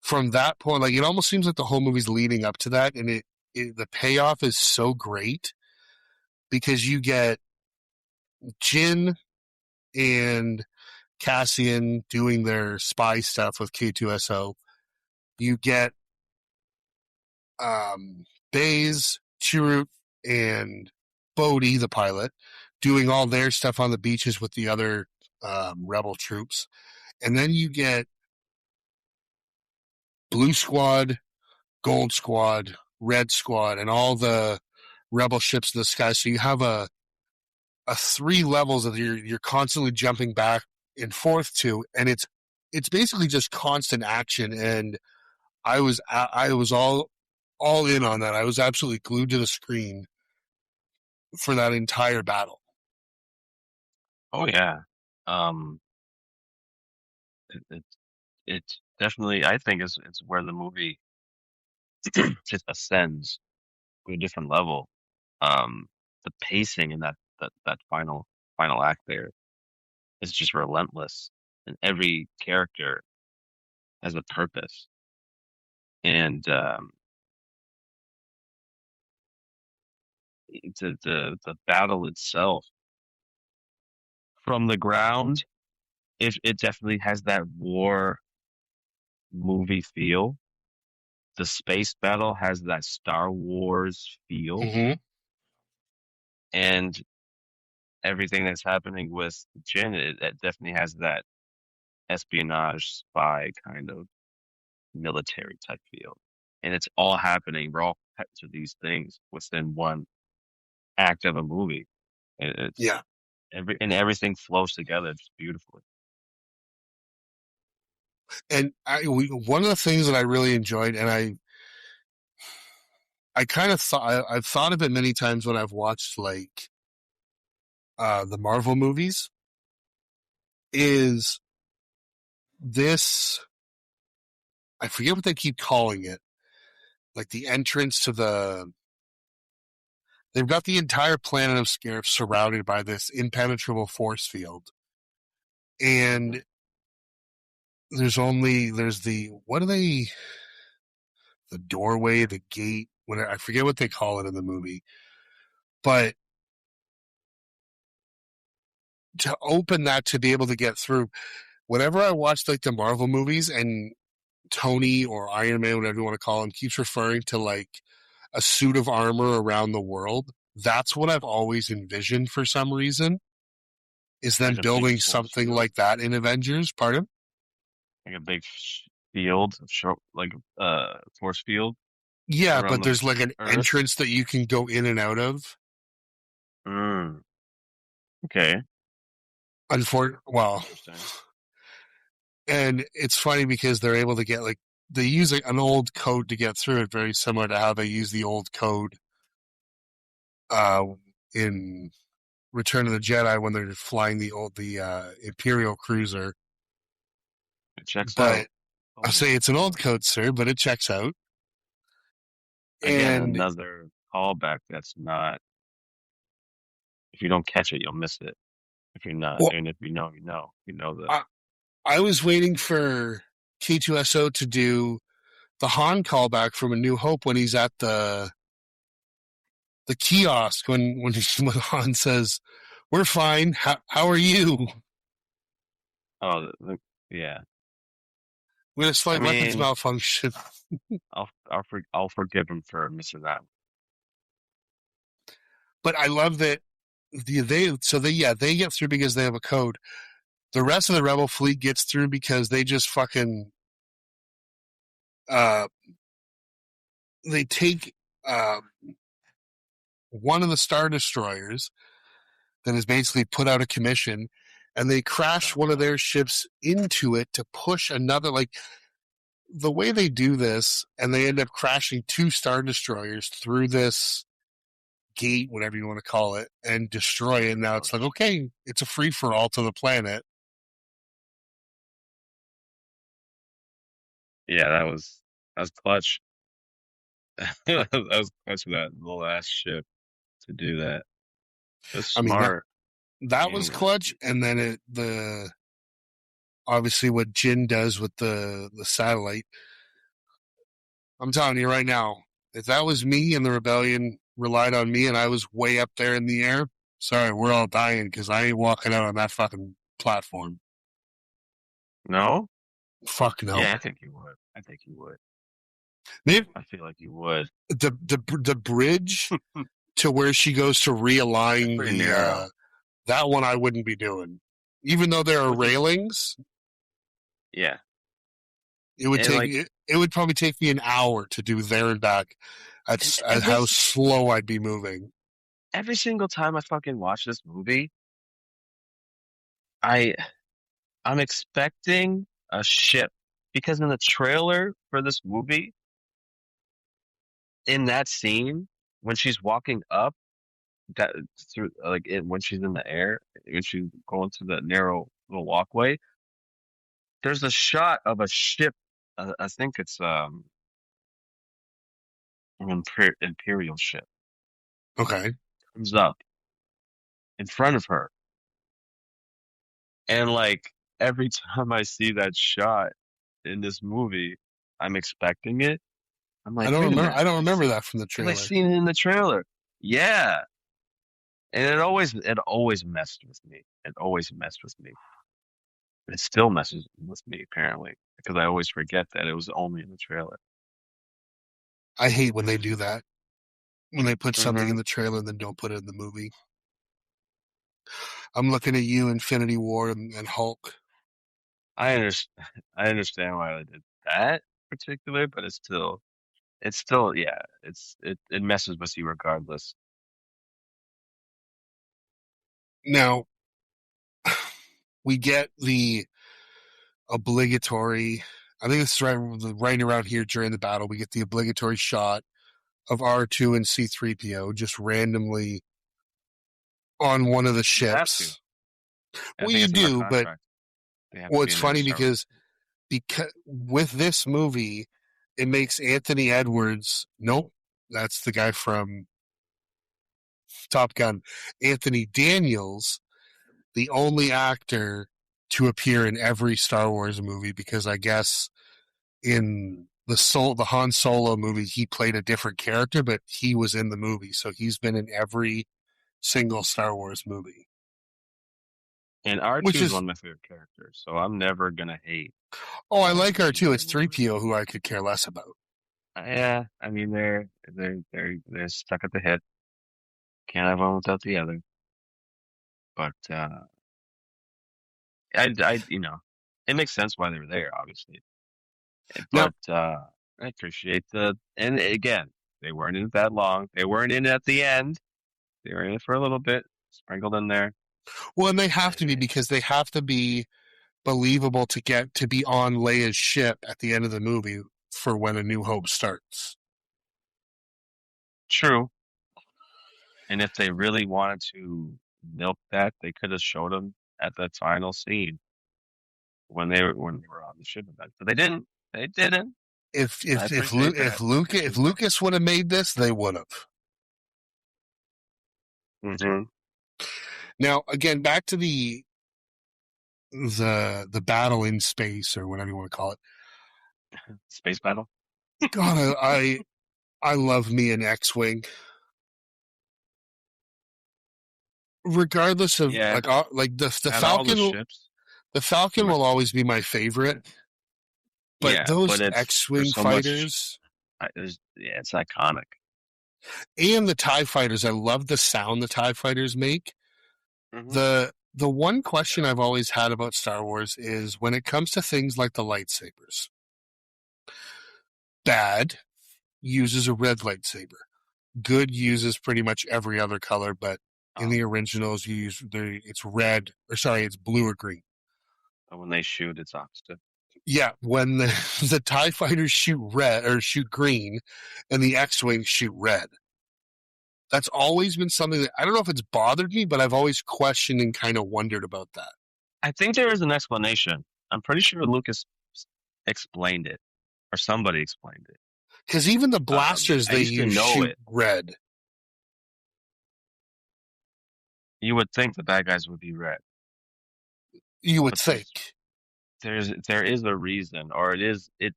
From that point, like it almost seems like the whole movie's leading up to that, and the payoff is so great because you get Jin and Cassian doing their spy stuff with K2SO. You get Baze, Chirrut, and Bodhi, the pilot, doing all their stuff on the beaches with the other rebel troops. And then you get Blue Squad, Gold Squad, Red Squad, and all the rebel ships in the sky. So you have a three levels that you're constantly jumping back and forth to, and it's basically just constant action. And I was all in on that. I was absolutely glued to the screen for that entire battle. Oh yeah. Um, it, it, it's definitely, I think it's where the movie just ascends to a different level. Um, the pacing in that final act there is just relentless, and every character has a purpose. And the battle itself from the ground, it definitely has that war movie feel. The space battle has that Star Wars feel, Mm-hmm. and everything that's happening with Jin, it definitely has that espionage spy kind of military type feel. And it's all happening. We're all cut to these things within one act of a movie. And it's Yeah, everything flows together just beautifully. and one of the things that I really enjoyed, and I kind of thought I've thought of it many times when I've watched like the Marvel movies, is this, I forget what they keep calling it, like the entrance to they've got the entire planet of Scarif surrounded by this impenetrable force field. And there's the, what are they, the doorway, the gate, whatever, I forget what they call it in the movie. But to open that, to be able to get through, whenever I watch like the Marvel movies and Tony or Iron Man, whatever you want to call him, keeps referring to like a suit of armor around the world, that's what I've always envisioned for some reason, is them Like a big building force something field, like that in Avengers. Pardon? like a big field, short, like force field Yeah, around but the there's like an Earth. entrance that you can go in and out of. Mm, okay, Well, interesting. and it's funny because they're able to get like, they use an old code to get through it, very similar to how they use the old code uh, in Return of the Jedi when they're flying the Imperial cruiser. It checks But out. I Totally say it's checks an out. old code, sir, but it checks out. Again, And another callback that's not, if you don't catch it, you'll miss it. If you're not, well, and if you know, you know. You know the I, I was waiting for K2SO to do the Han callback from A New Hope when he's at the kiosk when Han says, "We're fine. How are you?" oh yeah. We had a I slight weapons mean, malfunction. I'll forgive him for missing that. But I love that they get through because they have a code. The rest of the rebel fleet gets through because they just fucking uh they take uh one of the star destroyers that is basically put out of commission, and they crash one of their ships into it to push another, like the way they do this, and they end up crashing two star destroyers through this gate, whatever you want to call it, and destroy it. Now it's like, Ouch. okay, it's a free for all to the planet. Yeah, that was clutch. That was clutch for that the last ship to do that. It was I mean, smart that was handling. clutch, and then the obviously what Jin does with the satellite. I'm telling you right now, if that was me and the rebellion relied on me and I was way up there in the air, sorry, we're all dying because I ain't walking out on that fucking platform. No? Fuck no. Yeah, I think you would. I think you would. Maybe I feel like you would. the bridge to where she goes to That's realign pretty the narrow. that one I wouldn't be doing. Even though there are Which is, railings, yeah. it And like it would probably take me an hour to do there and back. and At how slow I'd be moving. every single time I fucking watch this movie, I I'm expecting a ship because in the trailer for this movie, in that scene when she's walking up that through when she's in the air, when she's going through the narrow little walkway, there's a shot of a ship. I think it's an imperial ship Okay. comes up in front of her, and like every time I see that shot in this movie, I'm expecting it. I'm like, wait a minute, I don't remember that from the have I trailer. seen it in the trailer? Yeah, and it always messed with me. It always messed with me. It still messes with me apparently because I always forget that it was only in the trailer. I hate when they do that. When they put something Hmm in the trailer and then don't put it in the movie. I'm looking at you, Infinity War and Hulk. I understand. I understand why I did that particular, but it's still, yeah, it messes with you regardless. Now we get the obligatory. I think it's right around here during the battle. We get the obligatory shot of R2 and C3PO just randomly on one of the You have to. ships. I Well, think you it's in their do, but contract. They have to well, be it's in there in funny Star Wars. because with this movie, it makes Anthony Edwards. Nope, that's the guy from Top Gun. Anthony Daniels, the only actor to appear in every Star Wars movie, because I guess in the Han Solo movie, he played a different character, but he was in the movie, so he's been in every single Star Wars movie. And Which R2 is is one of my favorite characters, so I'm never gonna hate I like her too. either It's three movie. PO who I could care less about. Yeah, I mean they're stuck at the hip. Can't have one without the other. But it makes sense why they were there, obviously. Now, But I appreciate and again, they weren't in it that long. They weren't in it at the end. They were in it for a little bit, sprinkled in there. well, and they have to be Eh, because they have to be believable to get to be on Leia's ship at the end of the movie for when A New Hope starts. True. And if they really wanted to milk that, they could have showed them at that final scene when they were on the ship event. But they didn't. They didn't. I appreciate that. I If appreciate that. Lucas would have made this, they would have. Hmm Now, again, back to the battle in space or whatever you want to call it. Space battle. God, I love me an X-wing, regardless of Yeah, like the at all the Falcon. ships. The Falcon Right. will always be my favorite, but Yeah, those but there's X-wing so much. fighters Yeah, it's iconic. and the TIE fighters, I love the sound the TIE fighters make. Hmm The one question I've always had about Star Wars is when it comes to things like the lightsabers. Bad uses a red lightsaber. Good uses pretty much every other color, but in Oh, the originals, it's red or sorry, it's blue or green. and when they shoot, it's opposite. Yeah, when the TIE fighters shoot red or shoot green, and the X-wings shoot red. That's always been something that I don't know if it's bothered me, but I've always questioned and kind of wondered about that. I think there is an explanation. I'm pretty sure Lucas explained it, or somebody explained it. Because even the blasters I they used to use know shoot it. red. You would think the bad guys would be red, You would but think. there is a reason, or it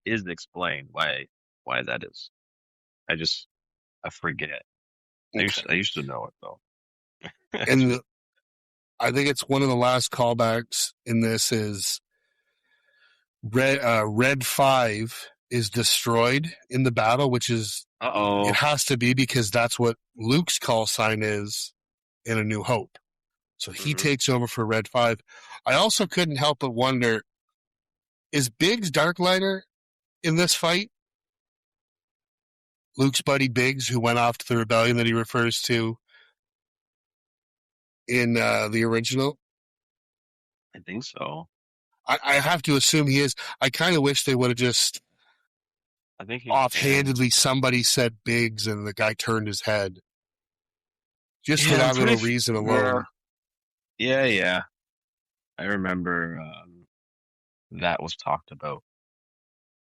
is explained why that is. I just I forget. I Okay. used to know it though. And I think it's one of the last callbacks in this is Red 5 is destroyed in the battle, which is it Uh-oh. has to be because that's what Luke's call sign is in A New Hope. So he Hmm. takes over for Red 5. I also couldn't help but wonder, is Biggs Darkliner in this fight? Luke's buddy Biggs, who went off to the rebellion that he refers to in the original. I think so. I have to assume he is. I kind of wish they would have just I think he's in. offhandedly somebody said Biggs and the guy turned his head just for Yeah, I'm that pretty little reason sure. alone. Yeah, yeah. I remember that was talked about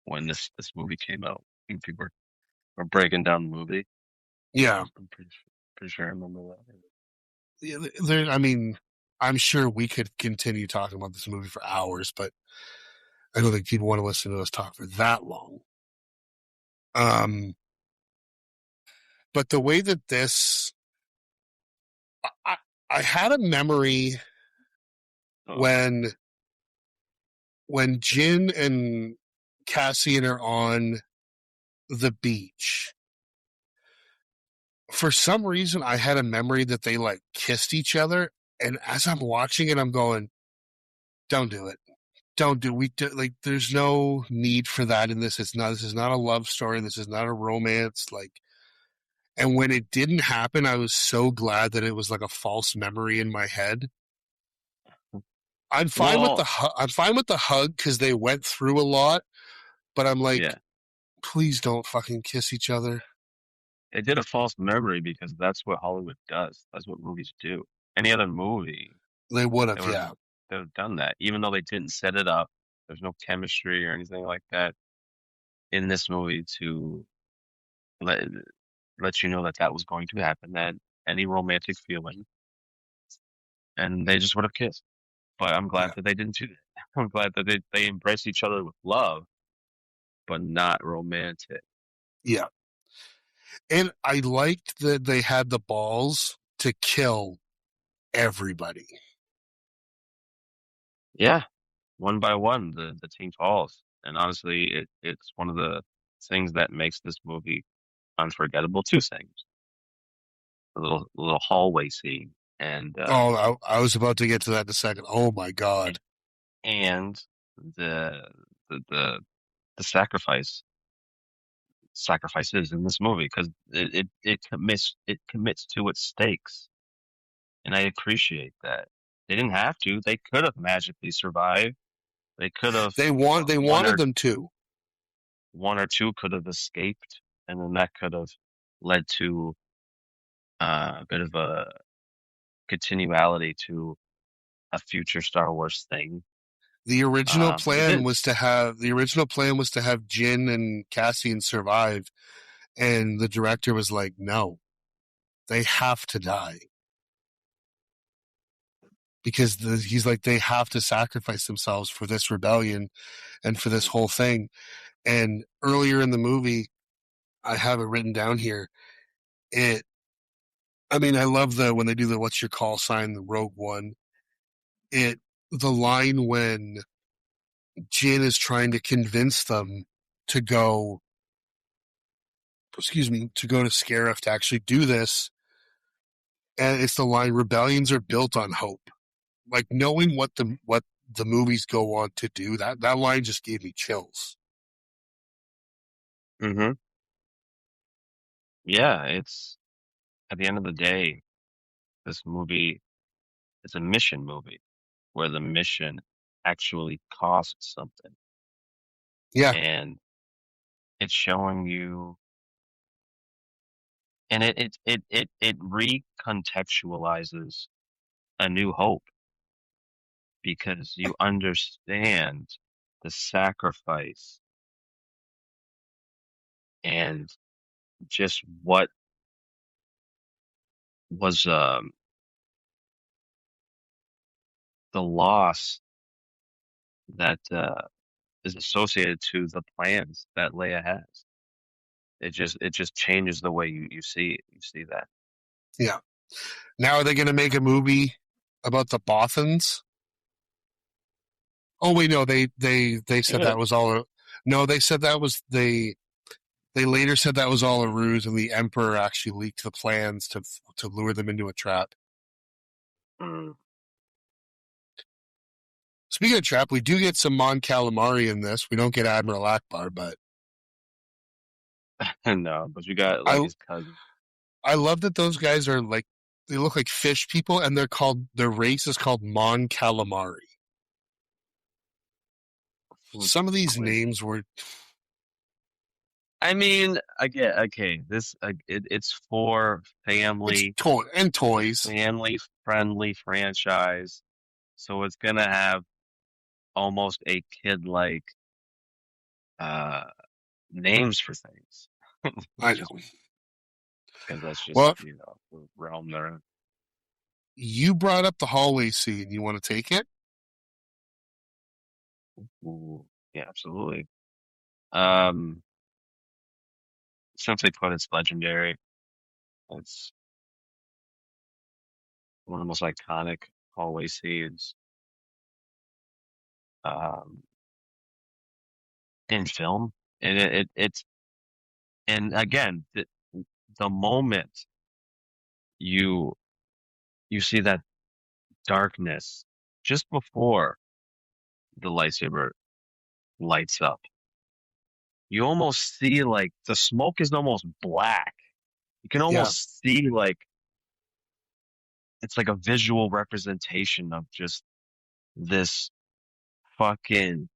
when this movie came out. I think people were breaking down the movie. Yeah, I'm pretty sure I remember that. I mean, I'm sure we could continue talking about this movie for hours, but I don't think people want to listen to us talk for that long. Um, but the way that I, I had a memory Oh, when Jin and Cassian are on the beach. For some reason, I had a memory that they like kissed each other, and as I'm watching it, I'm going, "Don't do it, don't do we do, like? There's no need for that in this. It's not. This is not a love story. This is not a romance. Like." And when it didn't happen, I was so glad that it was like a false memory in my head. well, I'm fine with the hug because they went through a lot, but I'm like, yeah. please don't fucking kiss each other. It did a false memory because that's what Hollywood does. That's what movies do. Any other movie, They would they have, would have yeah, they would have done that, even though they didn't set it up. There's no chemistry or anything like that in this movie to let let you know that that was going to happen, that any romantic feeling, and they just would have kissed. But I'm glad yeah, that they didn't do that. I'm glad that they embraced each other with love, but not romantic. yeah. And I liked that they had the balls to kill everybody. Yeah, one by one, the team falls, and honestly, it's one of the things that makes this movie unforgettable. Two things: a little hallway scene, and Oh, I was about to get to that in a second. Oh my god, and the the the, the sacrifices in this movie because it commits to its stakes, and I appreciate that. They didn't have to. They could have magically survived. They could have they one wanted or them to. one or two could have escaped, and then that could have led to a bit of a continuality to a future Star Wars thing. But they didn't. The original plan was to have Jin and Cassian survive, and the director was like, no, they have to die because he's like they have to sacrifice themselves for this rebellion and for this whole thing. And earlier in the movie, I have it written down here. It, I mean, I love the when they do the what's your call sign, the Rogue One. It the line when Jin is trying to convince them to go, excuse me, to go to Scarif to actually do this, and it's the line rebellions are built on hope. Like knowing what the movies go on to do, that line just gave me chills. Hmm. Yeah, it's at the end of the day, this movie is a mission movie where the mission actually costs something, Yeah, and it's showing you, and it recontextualizes A New Hope because you understand the sacrifice and just what was the loss that is associated to the plans that Leia has. It just changes the way you see it. You see that. yeah. Now are they going to make a movie about the Bothans? Oh wait, no, they said that was all. No, they said that was they later said that was all a ruse, and the Emperor actually leaked the plans to lure them into a trap. Mm. Speaking of trap, we do get some Mon Calamari in this. We don't get Admiral Akbar, but No, but you got like I his cousin. I love that those guys are like they look like fish people, and their race is called Mon Calamari. Food Some of these quiz. names were I mean, I get okay. It's for it's family. It's a toys, family friendly franchise, so it's gonna have almost a kid like uh names for things, I which know. is because that's just Well, the realm they're in. you brought up the hallway scene. You want to take it? Ooh, yeah, absolutely. Um, Simply put, it's legendary. It's one of the most iconic hallway scenes um, in film, and it's and again the moment you you see that darkness just before the lightsaber lights up, you almost see like the smoke is almost black. You can Yeah, almost see like it's like a visual representation of just this fucking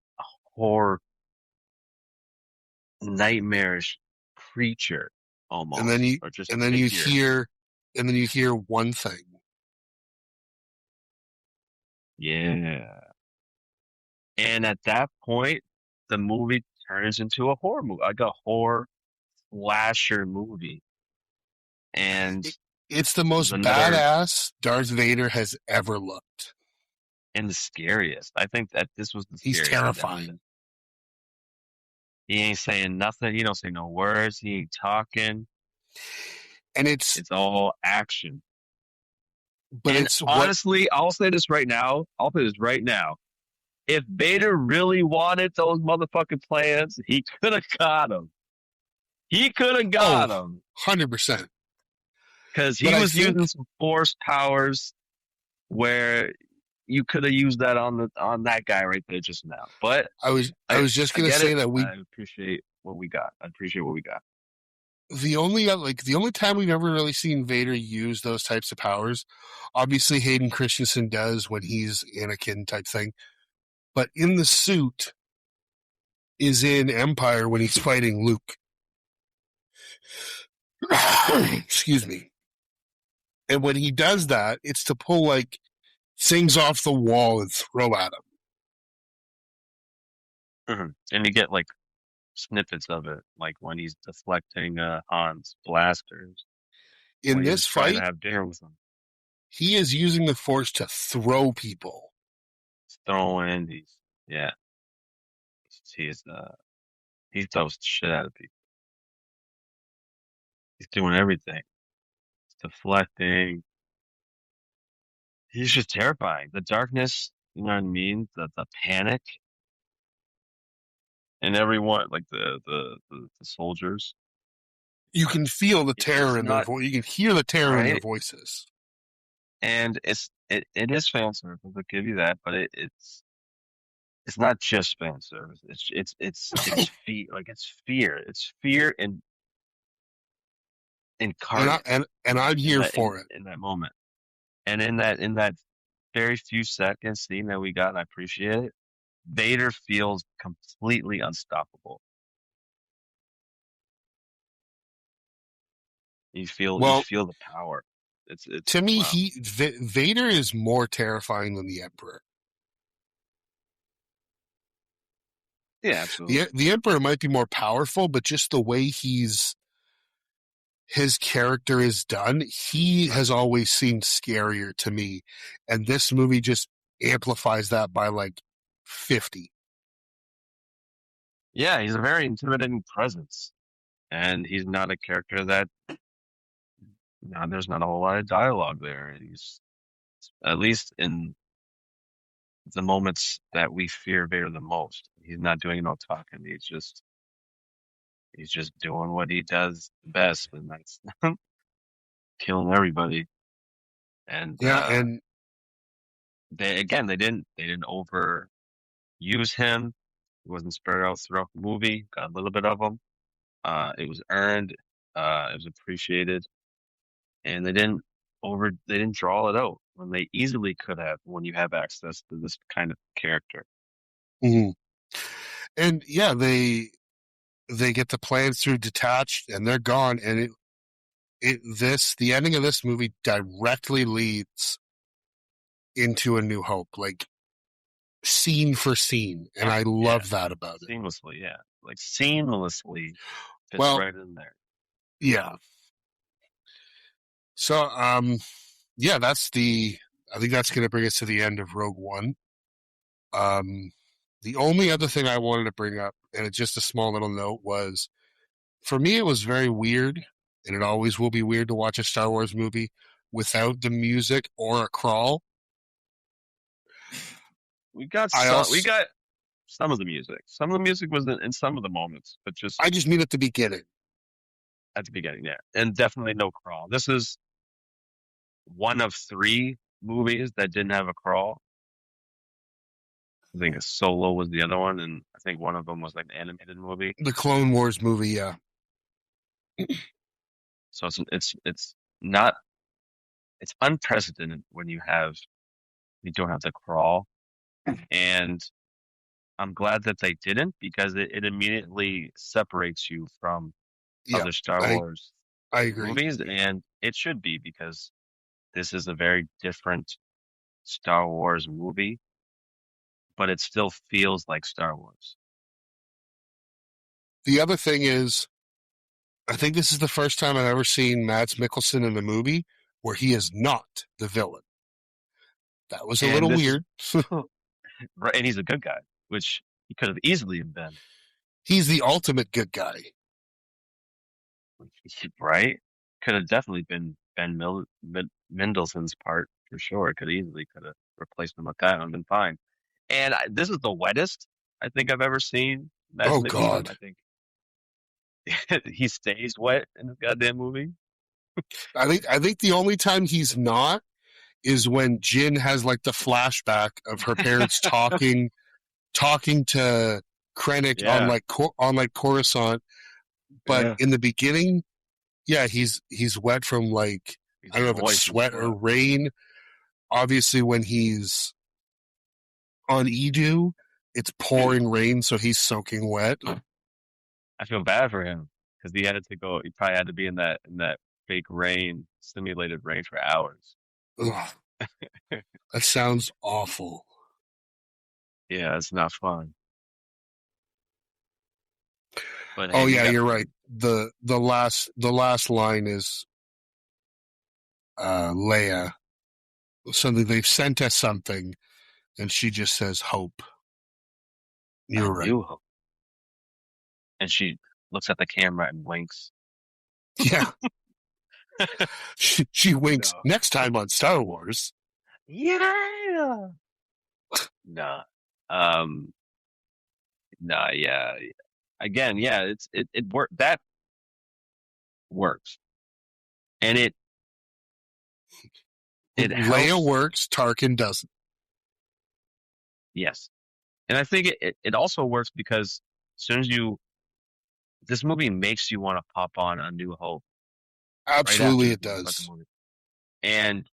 horror nightmarish creature and then almost, you or just and then you figure. hear and then you hear one thing. Yeah. And at that point, the movie turns into a horror movie, like a horror slasher movie. And It, it's the there's most another, badass Darth Vader has ever looked. and the scariest. I think that this was the He's scariest he's ever been. terrifying, He ain't saying nothing. He don't say no words. He ain't talking. and it's It's all action. but And it's what honestly, I'll say this right now. I'll say this right now. If Vader really wanted those motherfucking plans, he could have got them. He could have oh got them 100%. because But he I was using think some force powers where you could have used that on that guy right there just now. But I I was just I gonna get say it. that we I appreciate what we got. I appreciate what we got. the only time we've ever really seen Vader use those types of powers, obviously Hayden Christensen does when he's Anakin type thing, but in the suit is in Empire when he's fighting Luke. Excuse me. And when he does that, it's to pull like things off the wall and throw at him. And you get like snippets of it, like when he's deflecting Han's blasters In when he was this trying to fight, have dinner with him. he is using the force to throw people. He's throwing these, yeah. He's he throws the shit out of people. He's doing everything. He's deflecting. He's just terrifying. The darkness, you know what I mean? The panic and everyone, like the soldiers. You can feel the terror It's in their not voice. You can hear the terror in their right, voices. and it is fan service. I'll give you that, but it's not just fan service. It's fear. Like it's fear. It's fear incarnate And I'm in here that for it. in that moment. And in that very few second scene that we got, and I appreciate it. Vader feels completely unstoppable. You Well, feel the power. It's to me, wow. Vader is more terrifying than the Emperor. Yeah, absolutely. The Emperor might be more powerful, but just the way his character is done, he has always seemed scarier to me, and this movie just amplifies that by like 50. Yeah, he's a very intimidating presence, and he's not a character that there's not a whole lot of dialogue there. He's at least in the moments that we fear Vader the most. He's not doing no talking. He's just doing what he does best, and that's killing everybody. And Yeah, and they didn't overuse him. He wasn't spread out throughout the movie. Got a little bit of him. It was earned. It was appreciated, and they didn't draw it out when they easily could have when you have access to this kind of character. mhm. And yeah, they get the plans through detached, and they're gone. And the ending of this movie directly leads into A New Hope, like scene for scene, and I Yeah, love that about it. seamlessly. Yeah, like seamlessly fits Well, right in there. yeah. So, yeah, I think that's going to bring us to the end of Rogue One. Um, the only other thing I wanted to bring up, and it's just a small little note, was for me, it was very weird, and it always will be weird to watch a Star Wars movie without the music or a crawl. We got I some. We also, got some of the music. Some of the music was in some of the moments, but just I just mean at the beginning. at the beginning, yeah, and definitely no crawl. This is one of three movies that didn't have a crawl. I think Solo was the other one, and I think one of them was like an animated movie. The Clone Wars movie, yeah. So it's not it's unprecedented when you don't have to crawl, and I'm glad that they didn't because it immediately separates you from Yeah, other Star I Wars I agree. movies, and it should be because this is a very different Star Wars movie, but it still feels like Star Wars. The other thing is, I think this is the first time I've ever seen Mads Mikkelsen in a movie where he is not the villain. That was a And little this is weird. right, and he's a good guy, which he could have easily been, He's the ultimate good guy. right? Could have definitely been Mendelsohn's part for sure. Could have replaced him with that and been fine. And this is the wettest I think I've ever seen Mads Oh Mikkelsen. God. I think he stays wet in this goddamn movie. I think the only time he's not is when Jin has like the flashback of her parents talking to Krennic on Yeah, like Coruscant. But yeah. in the beginning, yeah, he's wet from like He's I don't know if it's moist as sweat or fuck. rain. Obviously, when he's on Edu, it's pouring rain, so he's soaking wet. I feel bad for him because he had to go. He probably had to be in that fake rain, simulated rain for hours. Ugh, that sounds awful. Yeah, it's not fun. But Oh hey, we yeah, got you're right. The last line is Leia. Something they've sent us something, and she just says hope. a You're right. new hope, and she looks at the camera and winks. Yeah, she winks. No. Next time on Star Wars. Yeah. Nah. Um. Nah. Yeah. Again, yeah. It work that works, and it Leia helps. works, Tarkin doesn't. Yes, and I think it also works because as soon as this movie makes you want to pop on A New Hope right after Absolutely, it you start the does. movie, and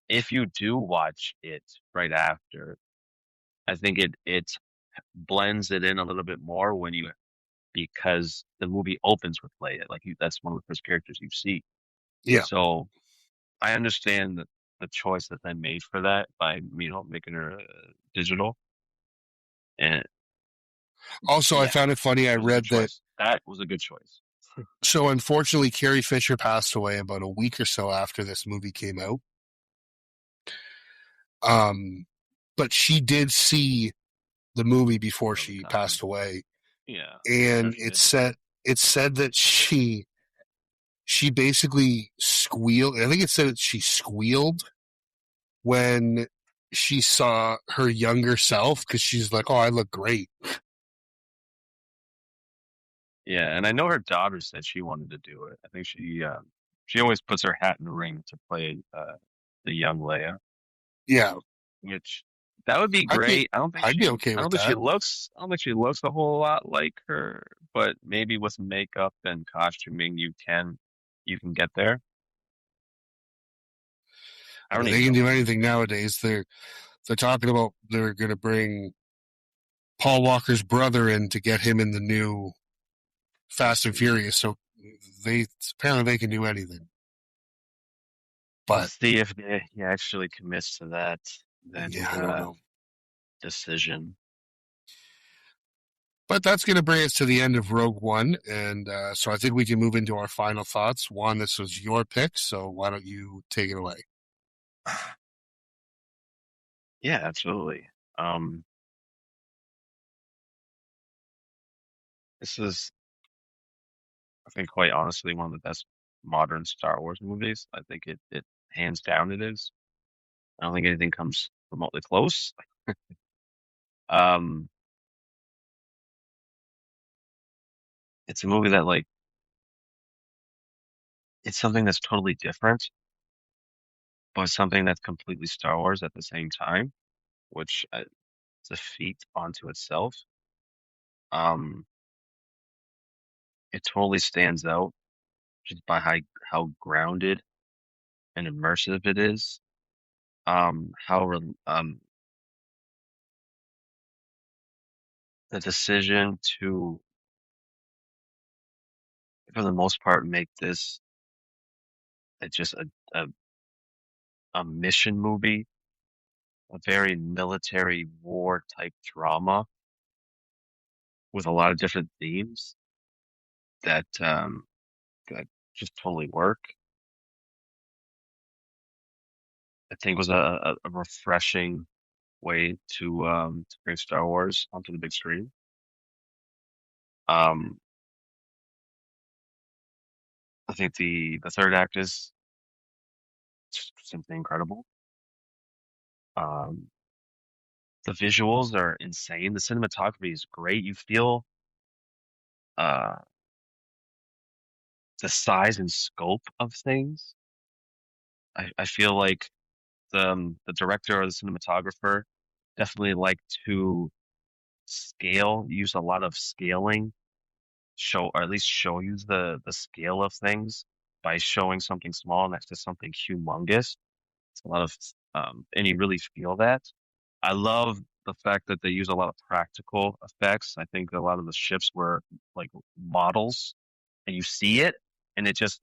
if you do watch it right after, I think it blends it in a little bit more because the movie opens with Leia. Like that's one of the first characters you see. Yeah. So I understand the choice that they made for that by making her digital. And Also, I yeah, found it funny. I it was a good read that. choice. That was a good choice. So, unfortunately, Carrie Fisher passed away about a week or so after this movie came out. Um, but she did see the movie before Of the she time. passed away, Yeah, I'm sure and she it did. said it said that she basically squealed. I think it said that she squealed when she saw her younger self because she's like, "Oh, I look great." Yeah, and I know her daughter said she wanted to do it. I think she always puts her hat in the ring to play the young Leia, Yeah, which that would be I'd be great. I'd be okay with that. I don't think she looks a whole lot like her, but maybe with makeup and costuming you can get there. I I don't mean, even they can know do who the anything nowadays. They're talking about they're going to bring Paul Walker's brother in to get him in the new we'll Fast and see. Furious. So they apparently they can do anything. We'll But see if he actually commits to that yeah, I don't know. decision. But that's going to bring us to the end of Rogue One, and so I think we can move into our final thoughts. Juan, this was your pick, so why don't you take it away? Yeah, absolutely. Um, this is, I think, quite honestly, one of the best modern Star Wars movies. I think it hands down it is. I don't think anything comes remotely close. Um, it's a movie that like it's something that's totally different, but something that's completely Star Wars at the same time, which is a feat onto itself. Um, it totally stands out just by how grounded and immersive it is. How the decision to, for the most part, make this just a, a mission movie, a very military war type drama with a lot of different themes that just totally work. I think was a refreshing way to bring Star Wars onto the big screen. Um, I think the third act is just simply incredible. Um, the visuals are insane. The cinematography is great. You feel uh, the size and scope of things. I feel like the director or the cinematographer definitely like to use a lot of scaling, show or at least show you the scale of things by showing something small next to something humongous. It's a lot of and you really feel that. I love the fact that they use a lot of practical effects. I think a lot of the ships were like models, and you see it, and it just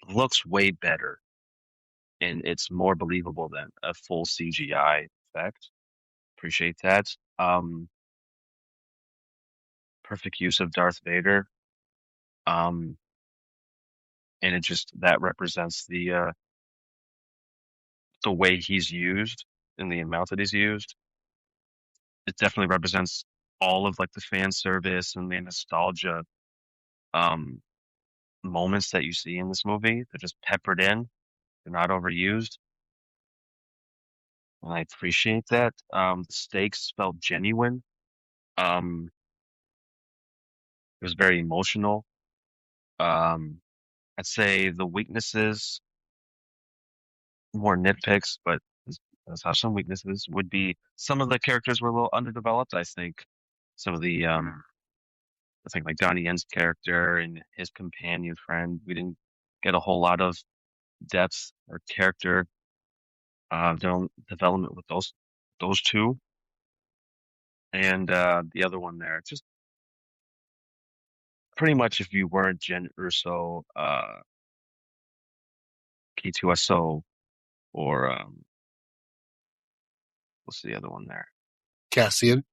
looks way better, and it's more believable than a full CGI effect. Appreciate that. Perfect use of Darth Vader. Um, and it just that represents the way he's used and the amount that he's used. It definitely represents all of like the fan service and the nostalgia um moments that you see in this movie. They're just peppered in. They're not overused. And I appreciate that. The stakes felt genuine. Um, it was very emotional. Um, I'd say the weaknesses, more nitpicks, but does have some weaknesses, would be some of the characters were a little underdeveloped. I think some of the I think like Donnie Yen's character and his companion friend, we didn't get a whole lot of depth or character development with those two. And the other one there, just pretty much if you weren't Jen Urso, K2SO, or what's the other one there? Cassian.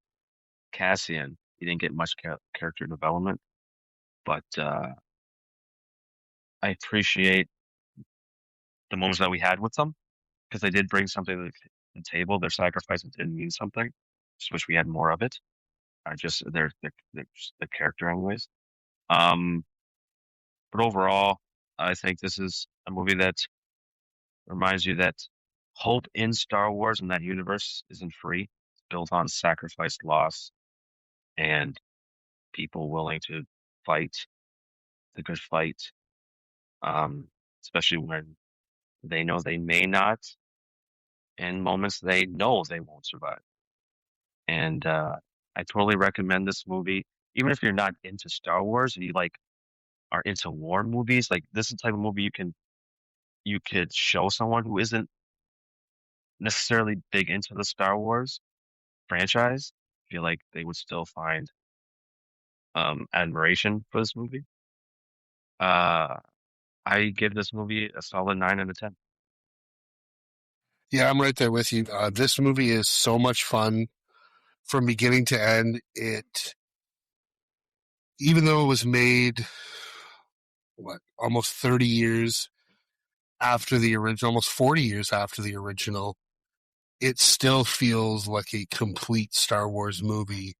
Cassian. You didn't get much character development, but I appreciate the moments that we had with them because they did bring something to the table. Their sacrifices did mean something. Just wish we had more of it. Just their character, anyways. Um, but overall, I think this is a movie that reminds you that hope in Star Wars and that universe isn't free. It's built on sacrifice, loss, and people willing to fight the good fight. Um, Especially when they know they may not, and moments they know they won't survive. And I totally recommend this movie, even if you're not into Star Wars, you like are into war movies. Like this is the type of movie you could show someone who isn't necessarily big into the Star Wars franchise. I feel like they would still find admiration for this movie. Uh, I give this movie a solid 9 out of 10. Yeah, I'm right there with you. This movie is so much fun from beginning to end. Even though it was made, almost 30 years after the original, almost 40 years after the original, it still feels like a complete Star Wars movie.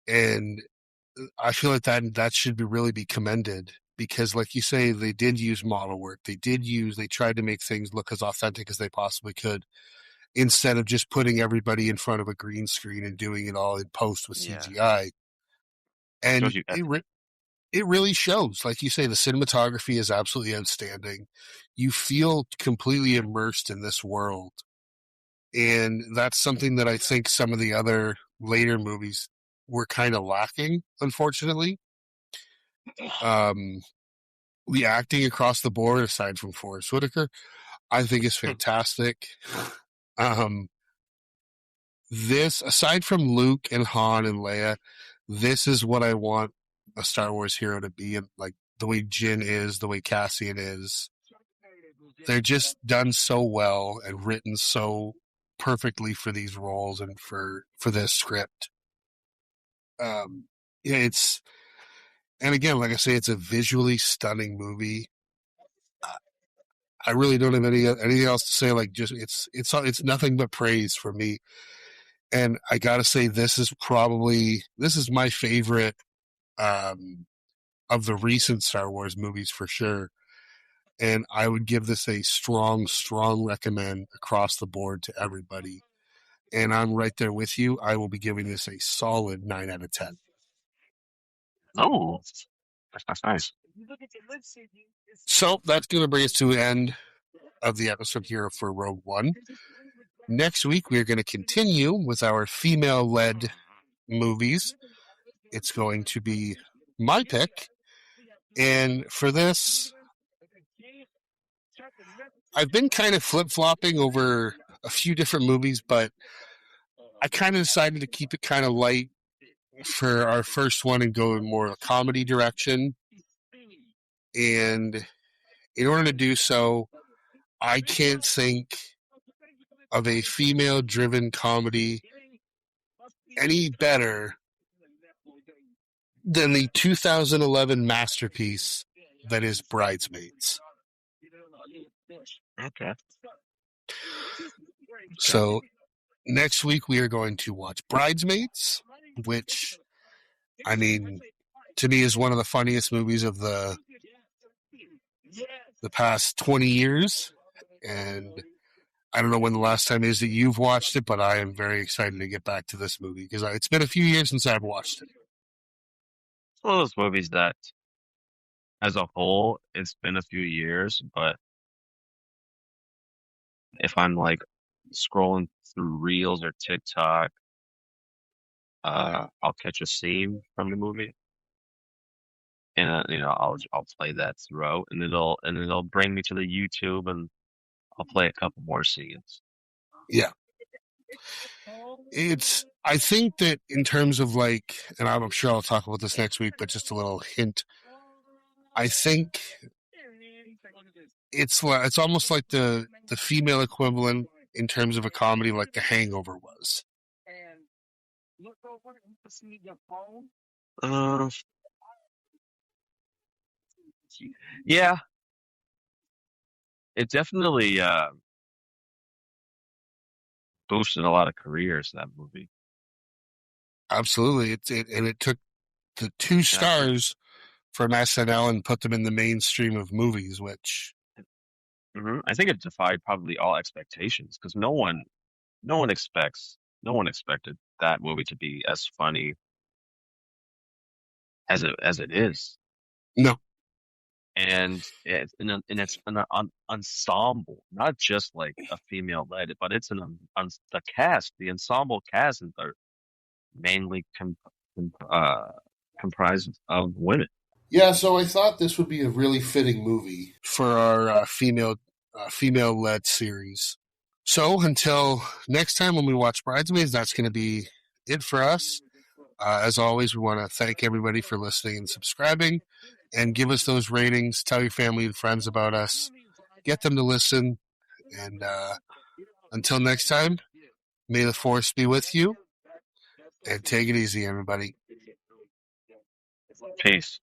And I feel like that should really be commended because, like you say, they did use model work. They tried to make things look as authentic as they possibly could instead of just putting everybody in front of a green screen and doing it all in post with Yeah, CGI. shows And you effort. it really shows. Like you say, the cinematography is absolutely outstanding. You feel completely immersed in this world. And that's something that I think some of the other later movies were kind of lacking, unfortunately. Um, the acting across the board, aside from Forrest Whitaker, I think is fantastic. Um, this, aside from Luke and Han and Leia, this is what I want a Star Wars hero to be. And like the way Jin is, the way Cassian is, they're just done so well and written so perfectly for these roles and for this script. Yeah, and again, like I say, it's a visually stunning movie. I really don't have anything else to say. Like, just it's nothing but praise for me. And I gotta say, this is my favorite um, of the recent Star Wars movies for sure. And I would give this a strong, strong recommend across the board to everybody. And I'm right there with you. I will be giving this a solid 9 out of 10. Oh, that's nice. So that's going to bring us to an end of the episode here for Rogue One. Next week, we're going to continue with our female led movies. It's going to be my pick. And for this, I've been kind of flip flopping over a few different movies, but I kind of decided to keep it kind of light for our first one and go in more of a comedy direction. And in order to do so, I can't think of a female driven comedy any better than the 2011 masterpiece that is Bridesmaids. Okay. So next week we are going to watch Bridesmaids, which, I mean, to me is one of the funniest movies of the past 20 years. And I don't know when the last time is that you've watched it, but I am very excited to get back to this movie because it's been a few years since I've watched it. It's one of those movies that, as a whole, it's been a few years, but if I'm like scrolling through Reels or TikTok, I'll catch a scene from the movie, and I'll play that throughout, and it'll bring me to the YouTube, and I'll play a couple more scenes. Yeah. I think that in terms of like, and I'm sure I'll talk about this next week, but just a little hint. I think it's almost like the female equivalent in terms of a comedy, like The Hangover was. Uh, yeah, it definitely boosted a lot of careers, that movie. Absolutely, and it took the two Exactly. stars from SNL and put them in the mainstream of movies, which I think it defied probably all expectations because no one expected that movie to be as funny as it is. No. And it's an ensemble, not just like a female led, but it's the cast, the ensemble cast are mainly com comprised of women. Yeah, so I thought this would be a really fitting movie for our female led series. So until next time when we watch Bridesmaids, that's going to be it for us. As always, we want to thank everybody for listening and subscribing, and give us those ratings. Tell your family and friends about us. Get them to listen. And until next time, may the force be with you. And take it easy, everybody. Peace.